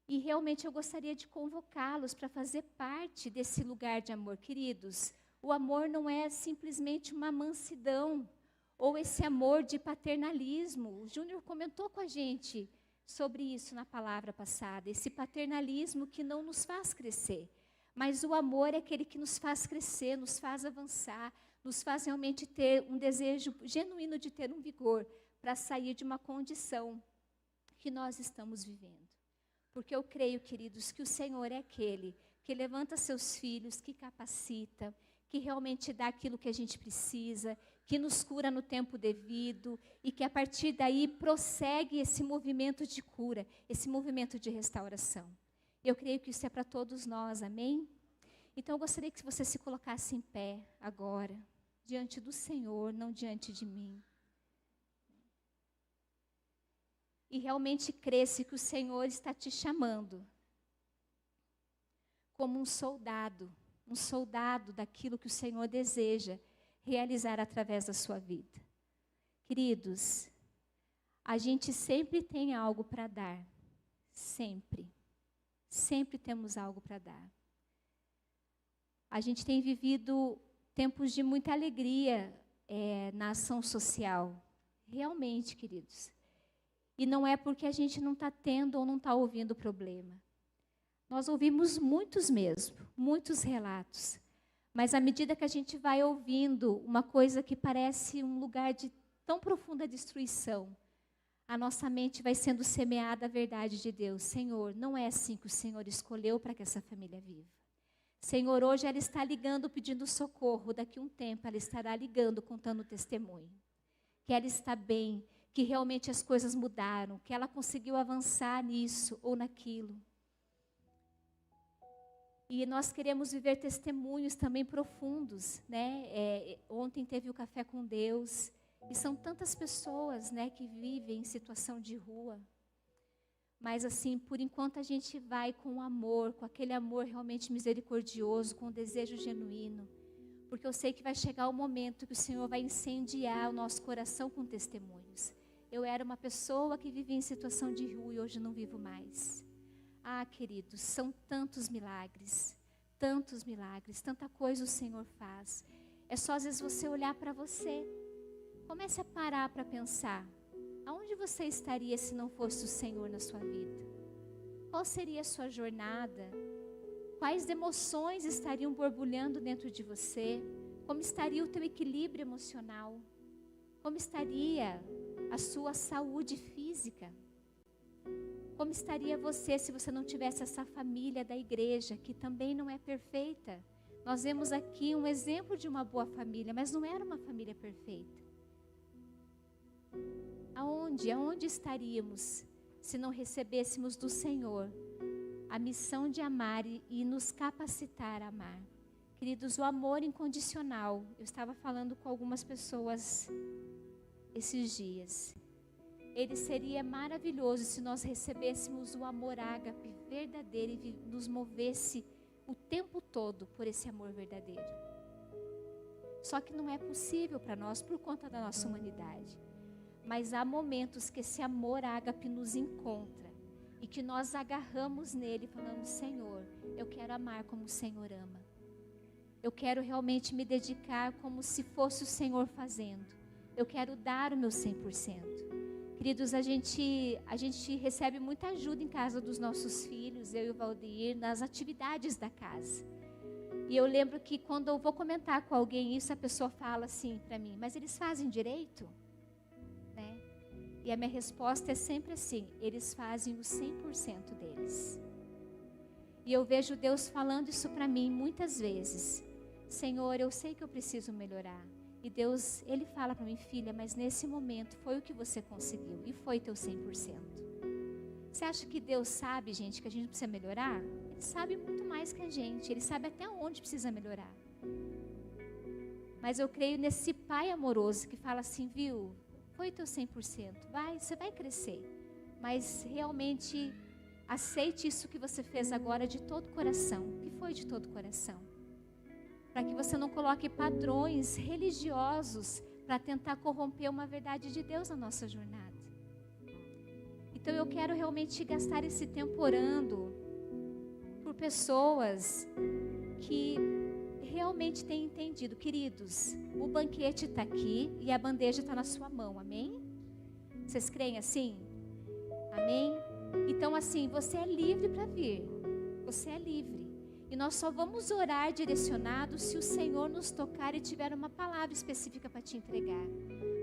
E realmente eu gostaria de convocá-los para fazer parte desse lugar de amor. Queridos, o amor não é simplesmente uma mansidão, ou esse amor de paternalismo. O Júnior comentou com a gente sobre isso na palavra passada, esse paternalismo que não nos faz crescer. Mas o amor é aquele que nos faz crescer, nos faz avançar, nos faz realmente ter um desejo genuíno de ter um vigor para sair de uma condição que nós estamos vivendo. Porque eu creio, queridos, que o Senhor é aquele que levanta seus filhos, que capacita, que realmente dá aquilo que a gente precisa, que nos cura no tempo devido e que a partir daí prossegue esse movimento de cura, esse movimento de restauração. Eu creio que isso é para todos nós, amém? Então eu gostaria que você se colocasse em pé agora, diante do Senhor, não diante de mim. E realmente cresce que o Senhor está te chamando como um soldado daquilo que o Senhor deseja realizar através da sua vida. Queridos, a gente sempre tem algo para dar, sempre temos algo para dar. A gente tem vivido tempos de muita alegria na ação social, realmente, queridos. E não é porque a gente não está tendo ou não está ouvindo o problema. Nós ouvimos muitos mesmo, muitos relatos. Mas à medida que a gente vai ouvindo uma coisa que parece um lugar de tão profunda destruição, a nossa mente vai sendo semeada a verdade de Deus. Senhor, não é assim que o Senhor escolheu para que essa família viva. Senhor, hoje ela está ligando pedindo socorro, daqui a um tempo ela estará ligando contando testemunho. Que ela está bem, que realmente as coisas mudaram, que ela conseguiu avançar nisso ou naquilo. E nós queremos viver testemunhos também profundos, né? Ontem teve o Café com Deus, e são tantas pessoas, né, que vivem em situação de rua. Mas assim, por enquanto a gente vai com amor, com aquele amor realmente misericordioso, com um desejo genuíno. Porque eu sei que vai chegar o momento que o Senhor vai incendiar o nosso coração com testemunhos. Eu era uma pessoa que vivia em situação de rua e hoje não vivo mais. Ah, queridos, são tantos milagres, tanta coisa o Senhor faz. É só às vezes você olhar para você. Comece a parar para pensar. Aonde você estaria se não fosse o Senhor na sua vida? Qual seria a sua jornada? Quais emoções estariam borbulhando dentro de você? Como estaria o teu equilíbrio emocional? Como estaria a sua saúde física? Como estaria você se você não tivesse essa família da igreja, que também não é perfeita? Nós vemos aqui um exemplo de uma boa família, mas não era uma família perfeita. Aonde estaríamos se não recebêssemos do Senhor a missão de amar e nos capacitar a amar? Queridos, o amor incondicional. Eu estava falando com algumas pessoas esses dias. Ele seria maravilhoso se nós recebêssemos o amor ágape verdadeiro e nos movesse o tempo todo por esse amor verdadeiro. Só que não é possível para nós por conta da nossa humanidade. Mas há momentos que esse amor ágape nos encontra e que nós agarramos nele e falamos: Senhor, eu quero amar como o Senhor ama. Eu quero realmente me dedicar como se fosse o Senhor fazendo. Eu quero dar o meu 100%. Queridos, a gente recebe muita ajuda em casa dos nossos filhos, eu e o Valdir, nas atividades da casa. E eu lembro que quando eu vou comentar com alguém isso, a pessoa fala assim para mim: mas eles fazem direito? Né? E a minha resposta é sempre assim: eles fazem o 100% deles. E eu vejo Deus falando isso para mim muitas vezes: Senhor, eu sei que eu preciso melhorar. E Deus, Ele fala para mim: filha, mas nesse momento foi o que você conseguiu e foi teu 100%. Você acha que Deus sabe, gente, que a gente precisa melhorar? Ele sabe muito mais que a gente, Ele sabe até onde precisa melhorar. Mas eu creio nesse Pai amoroso que fala assim: viu, foi teu 100%, você vai crescer. Mas realmente aceite isso que você fez agora de todo o coração, que foi de todo o coração. Para que você não coloque padrões religiosos para tentar corromper uma verdade de Deus na nossa jornada. Então eu quero realmente gastar esse tempo orando por pessoas que realmente têm entendido. Queridos, o banquete está aqui e a bandeja está na sua mão, amém? Vocês creem assim? Amém? Então assim, você é livre para vir, você é livre. E nós só vamos orar direcionados se o Senhor nos tocar e tiver uma palavra específica para te entregar.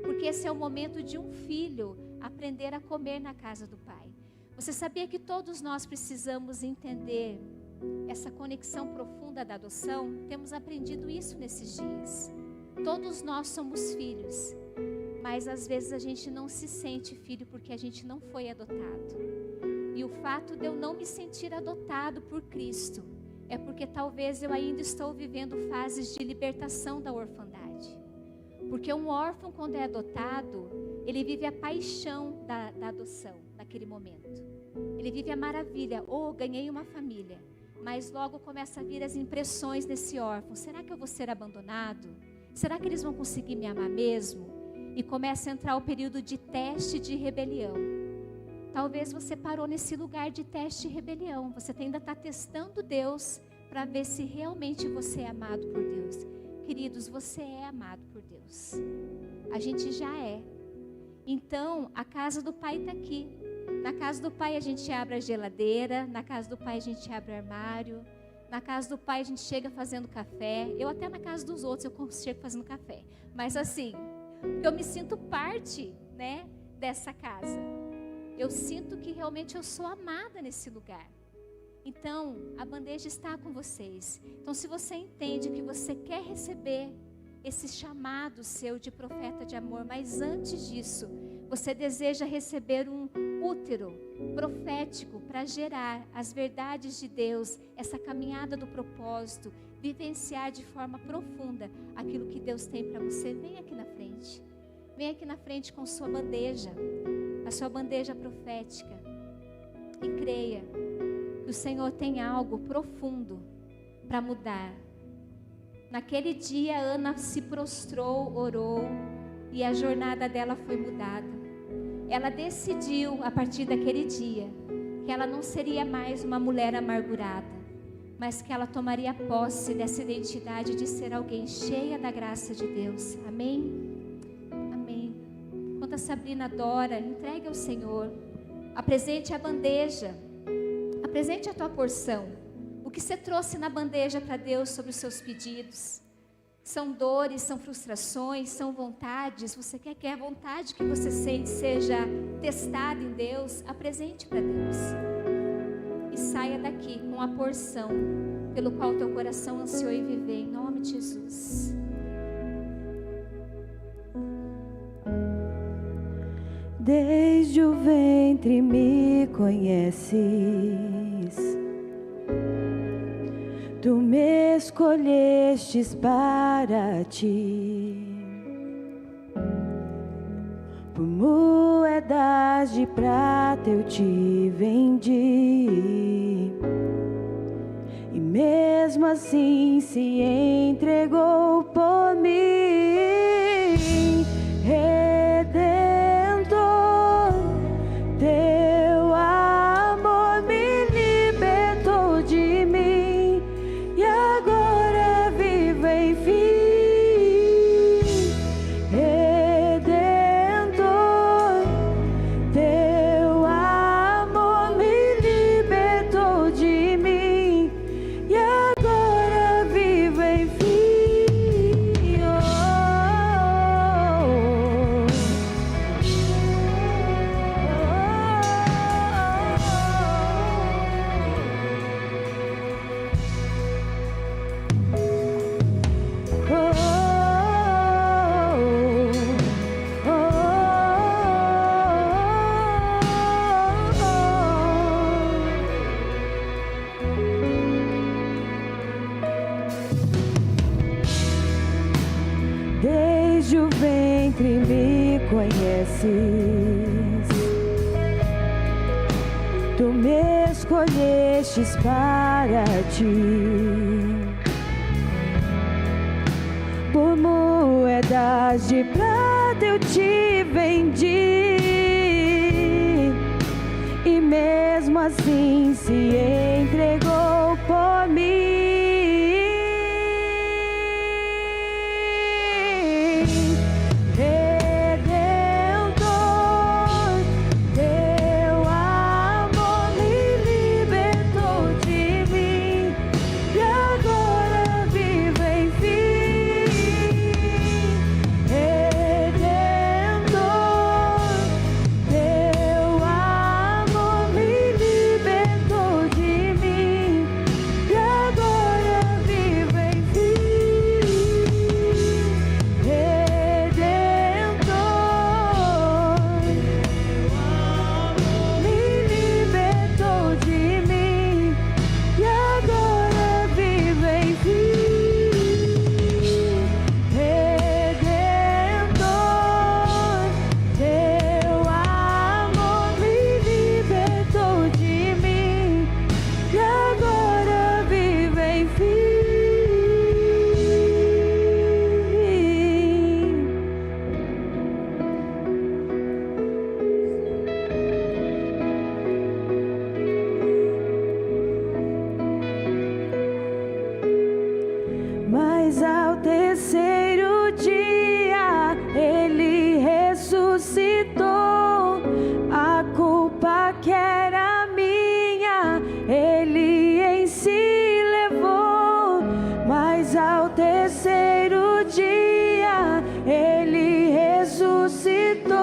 Porque esse é o momento de um filho aprender a comer na casa do Pai. Você sabia que todos nós precisamos entender essa conexão profunda da adoção? Temos aprendido isso nesses dias. Todos nós somos filhos, mas às vezes a gente não se sente filho porque a gente não foi adotado. E o fato de eu não me sentir adotado por Cristo é porque talvez eu ainda estou vivendo fases de libertação da orfandade. Porque um órfão, quando é adotado, ele vive a paixão da adoção, naquele momento. Ele vive a maravilha: ganhei uma família. Mas logo começa a vir as impressões desse órfão: será que eu vou ser abandonado? Será que eles vão conseguir me amar mesmo? E começa a entrar o período de teste de rebelião. Talvez você parou nesse lugar de teste e rebelião. Você ainda está testando Deus para ver se realmente você é amado por Deus. Queridos, você é amado por Deus. A gente já é. Então, a casa do Pai está aqui. Na casa do Pai a gente abre a geladeira. Na casa do Pai a gente abre o armário. Na casa do Pai a gente chega fazendo café. Eu até na casa dos outros eu chego fazendo café. Mas assim, eu me sinto parte, né, dessa casa. Eu sinto que realmente eu sou amada nesse lugar. Então, a bandeja está com vocês. Então, se você entende que você quer receber esse chamado seu de profeta de amor, mas antes disso, você deseja receber um útero profético para gerar as verdades de Deus, essa caminhada do propósito, vivenciar de forma profunda aquilo que Deus tem para você, vem aqui na frente. Vem aqui na frente com sua bandeja. A sua bandeja profética, e creia que o Senhor tem algo profundo para mudar. Naquele dia, Ana se prostrou, orou, e a jornada dela foi mudada. Ela decidiu, a partir daquele dia, que ela não seria mais uma mulher amargurada, mas que ela tomaria posse dessa identidade de ser alguém cheia da graça de Deus. Amém? Enquanto a Sabrina adora, entregue ao Senhor. Apresente a bandeja. Apresente a tua porção. O que você trouxe na bandeja para Deus sobre os seus pedidos. São dores, são frustrações, são vontades. Você quer que a vontade que você sente seja testada em Deus? Apresente para Deus. E saia daqui com a porção pelo qual teu coração ansiou em viver. Em nome de Jesus. Desde o ventre me conheces, Tu me escolhestes para ti. Por moedas de prata eu te vendi, e mesmo assim se entregou por mim, Redentor. Teu amor me libertou de mim, e agora vivo enfim. Desde o ventre me conheces, tu me escolhestes para ti. Por moedas de prata eu te vendi, e mesmo assim se entregou por mim. Mas ao terceiro dia ele ressuscitou. A culpa que era minha ele em si levou. Mas ao terceiro dia ele ressuscitou.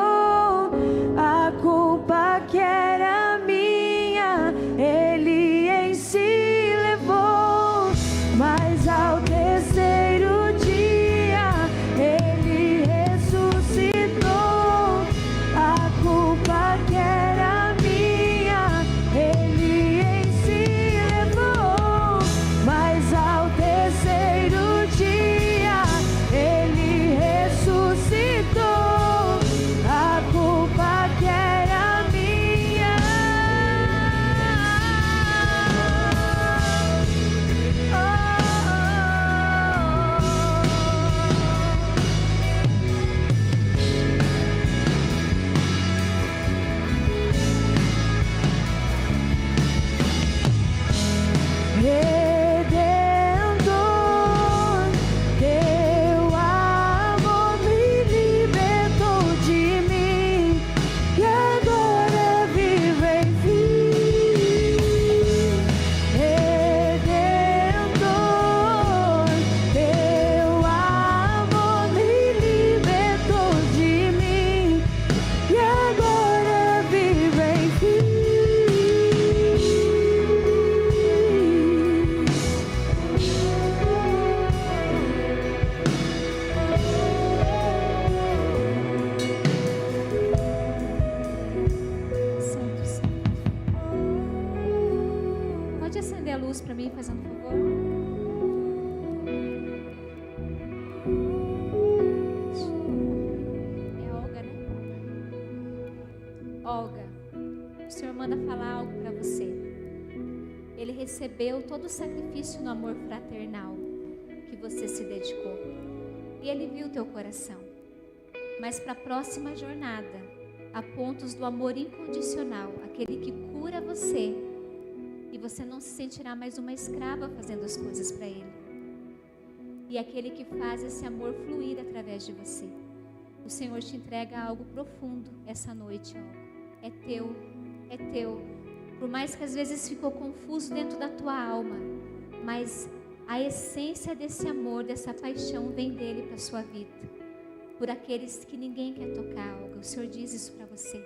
A culpa que era minha ele em si levou. Mas ao terceiro dia ele ressuscitou. A culpa que era minha ele em si levou. Mas ao terceiro dia ele ressuscitou. A culpa que era minha. Redentor, teu amor me libertou de mim, e agora vivo enfim. Redentor, teu amor me libertou de mim, e agora vivo enfim. Santo, Santo. Pode acender a luz para mim, fazendo favor? para você. Ele recebeu todo o sacrifício no amor fraternal que você se dedicou. E Ele viu o teu coração. Mas para a próxima jornada, há pontos do amor incondicional, aquele que cura você. E você não se sentirá mais uma escrava fazendo as coisas para Ele. E aquele que faz esse amor fluir através de você. O Senhor te entrega algo profundo essa noite, ó. É teu, é teu. Por mais que às vezes ficou confuso dentro da tua alma, mas a essência desse amor, dessa paixão vem dele para a sua vida. Por aqueles que ninguém quer tocar, Olga, o Senhor diz isso para você.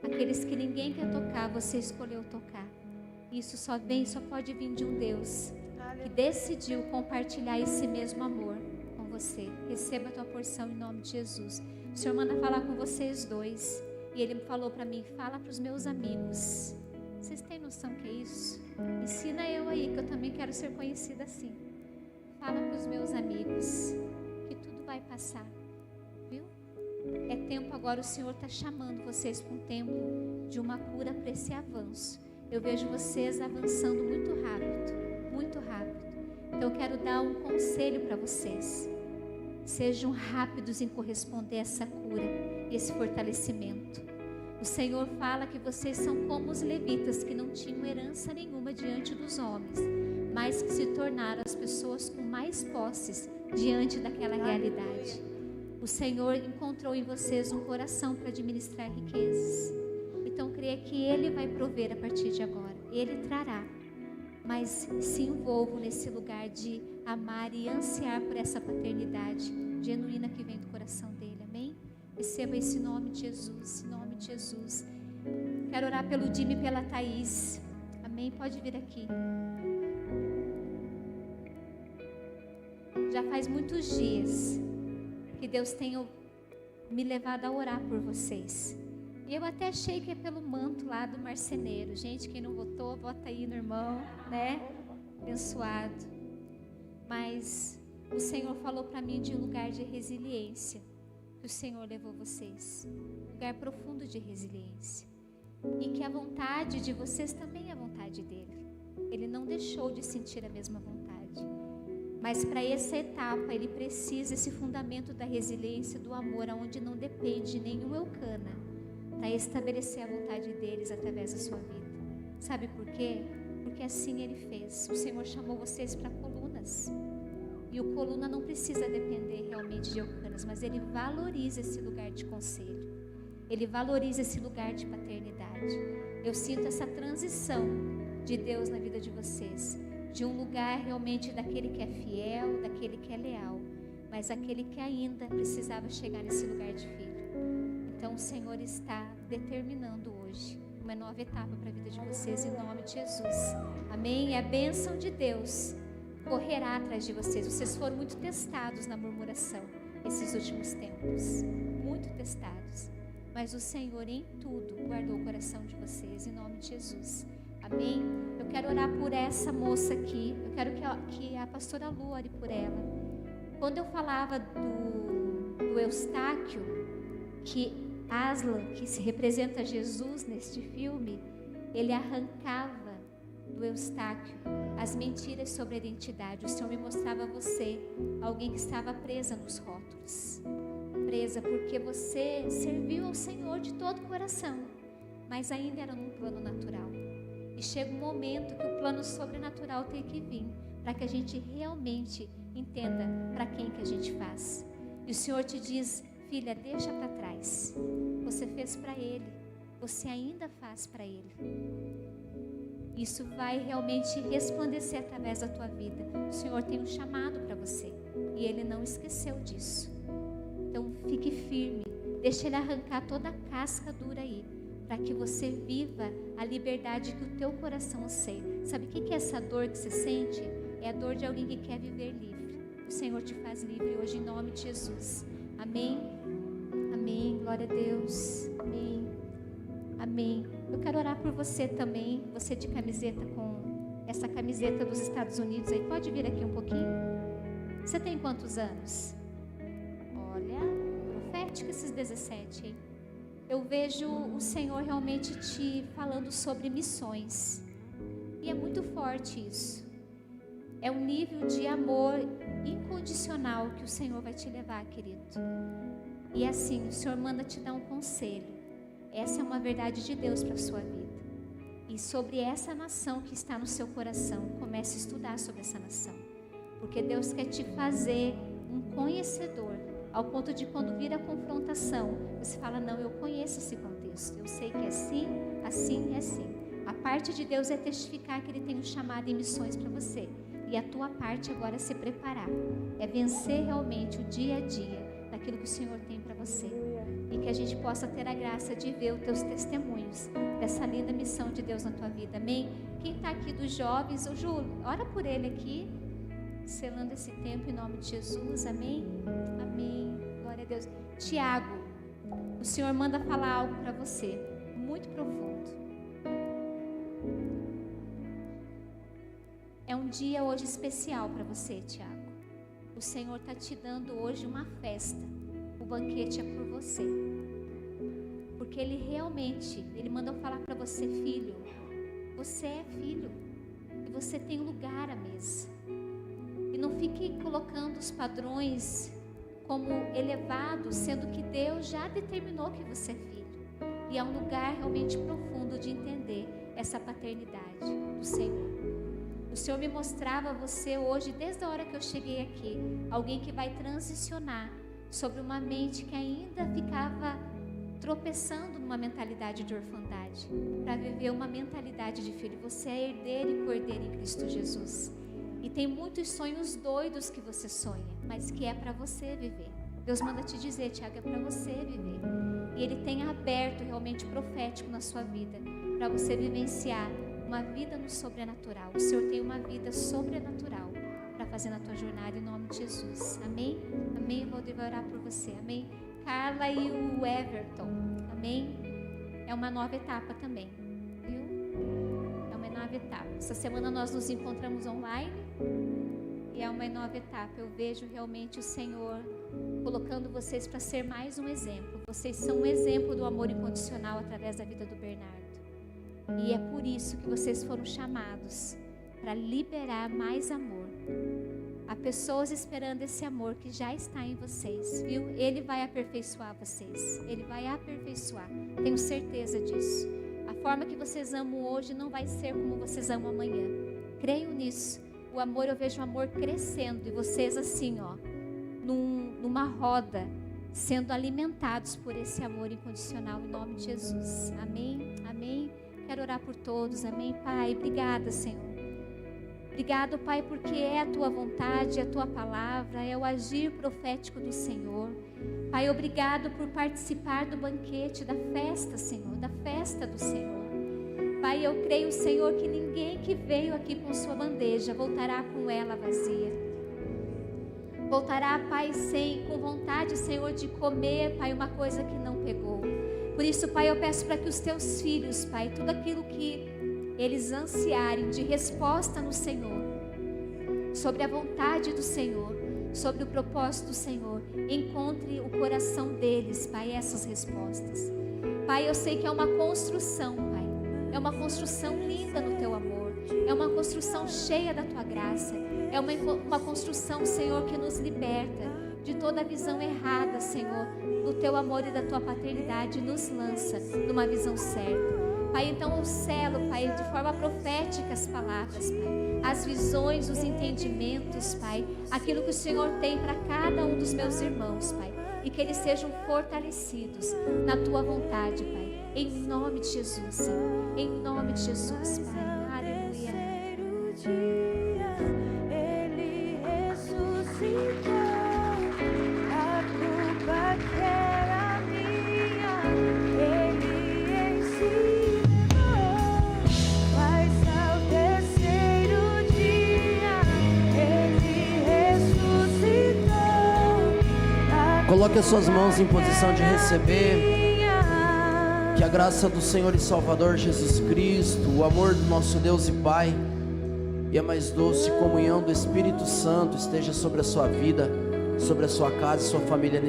Aqueles que ninguém quer tocar, você escolheu tocar. Isso só pode vir de um Deus que decidiu compartilhar esse mesmo amor com você. Receba a tua porção em nome de Jesus. O Senhor manda falar com vocês dois. E Ele falou para mim, fala para os meus amigos. Vocês têm noção que é isso? Ensina eu aí, que eu também quero ser conhecida assim. Fala para os meus amigos que tudo vai passar, viu? É tempo agora, o Senhor está chamando vocês para um tempo de uma cura para esse avanço. Eu vejo vocês avançando muito rápido, muito rápido. Então eu quero dar um conselho para vocês. Sejam rápidos em corresponder a essa cura e esse fortalecimento. O Senhor fala que vocês são como os levitas, que não tinham herança nenhuma diante dos homens, mas que se tornaram as pessoas com mais posses diante daquela realidade. O Senhor encontrou em vocês um coração para administrar riquezas. Então creia que Ele vai prover a partir de agora. Ele trará. Mas se envolvam nesse lugar de amar e ansiar por essa paternidade genuína que vem do coração dele. Amém? Receba esse nome de Jesus, em nome de Jesus. Quero orar pelo Dime e pela Thaís. Amém? Pode vir aqui. Já faz muitos dias que Deus tem me levado a orar por vocês. E eu até achei que é pelo manto lá do marceneiro. Gente, quem não votou, vota aí no irmão, né? Abençoado. Mas o Senhor falou para mim de um lugar de resiliência que o Senhor levou vocês. Um lugar profundo de resiliência. E que a vontade de vocês também é a vontade dele. Ele não deixou de sentir a mesma vontade. Mas para essa etapa, ele precisa esse fundamento da resiliência, do amor, onde não depende de nenhum Eucana, para estabelecer a vontade deles através da sua vida. Sabe por quê? Porque assim Ele fez. O Senhor chamou vocês para colunas. E o coluna não precisa depender realmente de Eucanas, mas Ele valoriza esse lugar de conselho. Ele valoriza esse lugar de paternidade. Eu sinto essa transição de Deus na vida de vocês. De um lugar realmente daquele que é fiel, daquele que é leal, mas aquele que ainda precisava chegar nesse lugar de filho. Então o Senhor está determinando hoje uma nova etapa para a vida de vocês, em nome de Jesus. Amém? E a bênção de Deus correrá atrás de vocês. Vocês foram muito testados na murmuração esses últimos tempos, muito testados. Mas o Senhor em tudo guardou o coração de vocês, em nome de Jesus. Amém? Eu quero orar por essa moça aqui. Eu quero que a pastora Lu ore por ela. Quando eu falava do Eustáquio, que Aslan, que se representa Jesus neste filme, ele arrancava do Eustáquio as mentiras sobre a identidade. O Senhor me mostrava a você, alguém que estava presa nos rótulos. Presa porque você serviu ao Senhor de todo o coração, mas ainda era num plano natural. E chega um momento que o plano sobrenatural tem que vir, para que a gente realmente entenda para quem que a gente faz. E o Senhor te diz, filha, deixa para trás. Você fez para Ele, você ainda faz para Ele. Isso vai realmente resplandecer através da tua vida. O Senhor tem um chamado para você, e Ele não esqueceu disso. Então fique firme, deixa Ele arrancar toda a casca dura aí, para que você viva a liberdade que o teu coração anseia. Sabe o que é essa dor que você sente? É a dor de alguém que quer viver livre. O Senhor te faz livre hoje em nome de Jesus. Amém? Amém. Glória a Deus. Amém. Amém. Eu quero orar por você também. Você de camiseta, com essa camiseta dos Estados Unidos aí. Pode vir aqui um pouquinho. Você tem quantos anos? Olha, profético esses 17, hein? eu vejo o Senhor realmente te falando sobre missões. E é muito forte isso. É um nível de amor incondicional que o Senhor vai te levar, querido. E assim, o Senhor manda te dar um conselho. Essa é uma verdade de Deus para a sua vida. E sobre essa nação que está no seu coração, comece a estudar sobre essa nação. Porque Deus quer te fazer um conhecedor, ao ponto de quando vir a confrontação, você fala, não, eu conheço esse contexto, eu sei que é assim, assim e assim. A parte de Deus é testificar que Ele tem um chamado em missões para você. E a tua parte agora é se preparar, é vencer realmente o dia a dia daquilo que o Senhor tem para você. E que a gente possa ter a graça de ver os teus testemunhos dessa linda missão de Deus na tua vida, amém? Quem está aqui dos jovens, o Júlio, ora por ele aqui, selando esse tempo em nome de Jesus, amém? Amém, glória a Deus. Tiago, o Senhor manda falar algo para você, muito profundo. É um dia hoje especial para você, Tiago. O Senhor está te dando hoje uma festa. O banquete é por você. Porque Ele realmente, Ele manda falar para você, filho. Você é filho. E você tem lugar à mesa. E não fique colocando os padrões como elevados, sendo que Deus já determinou que você é filho. E há um lugar realmente profundo de entender essa paternidade do Senhor. O Senhor me mostrava você hoje, desde a hora que eu cheguei aqui, alguém que vai transicionar sobre uma mente que ainda ficava tropeçando numa mentalidade de orfandade, para viver uma mentalidade de filho. Você é herdeiro e co-herdeiro em Cristo Jesus. E tem muitos sonhos doidos que você sonha, mas que é para você viver. Deus manda te dizer, Tiago, é para você viver. E Ele tem aberto realmente profético na sua vida, para você vivenciar uma vida no sobrenatural. O Senhor tem uma vida sobrenatural para fazer na tua jornada em nome de Jesus. Amém? Amém. Eu vou orar por você. Amém. Carla e o Everton. Amém. É uma nova etapa também. Viu? É uma nova etapa. Essa semana nós nos encontramos online. E é uma nova etapa. Eu vejo realmente o Senhor colocando vocês para ser mais um exemplo. Vocês são um exemplo do amor incondicional através da vida do Bernardo. E é por isso que vocês foram chamados para liberar mais amor. Há pessoas esperando esse amor que já está em vocês, viu? Ele vai aperfeiçoar vocês. Ele vai aperfeiçoar. Tenho certeza disso. A forma que vocês amam hoje não vai ser como vocês amam amanhã. Creio nisso. O amor, eu vejo o amor crescendo. E vocês assim, ó, numa roda, sendo alimentados por esse amor incondicional em nome de Jesus. Amém? Amém? Quero orar por todos, amém, Pai? Obrigada, Senhor. Obrigado, Pai, porque é a Tua vontade, é a Tua palavra, é o agir profético do Senhor. Pai, obrigado por participar do banquete, da festa, Senhor, da festa do Senhor. Pai, eu creio, Senhor, que ninguém que veio aqui com sua bandeja voltará com ela vazia. Voltará, Pai, com vontade, Senhor, de comer, Pai, uma coisa que não pegou. Por isso, Pai, eu peço para que os Teus filhos, Pai, tudo aquilo que eles ansiarem de resposta no Senhor, sobre a vontade do Senhor, sobre o propósito do Senhor, encontre o coração deles, Pai, essas respostas. Pai, eu sei que é uma construção, Pai, é uma construção linda no Teu amor, é uma construção cheia da Tua graça, é uma construção, Senhor, que nos liberta de toda a visão errada, Senhor, do Teu amor e da Tua paternidade, nos lança numa visão certa. Pai, então eu selo, Pai, de forma profética as palavras, Pai, as visões, os entendimentos, Pai, aquilo que o Senhor tem para cada um dos meus irmãos, Pai, e que eles sejam fortalecidos na Tua vontade, Pai, em nome de Jesus, Senhor, em nome de Jesus, Pai, aleluia. Ele ressuscitou. Coloque as suas mãos em posição de receber. Que a graça do Senhor e Salvador Jesus Cristo, o amor do nosso Deus e Pai e a mais doce comunhão do Espírito Santo esteja sobre a sua vida, sobre a sua casa e sua família nesse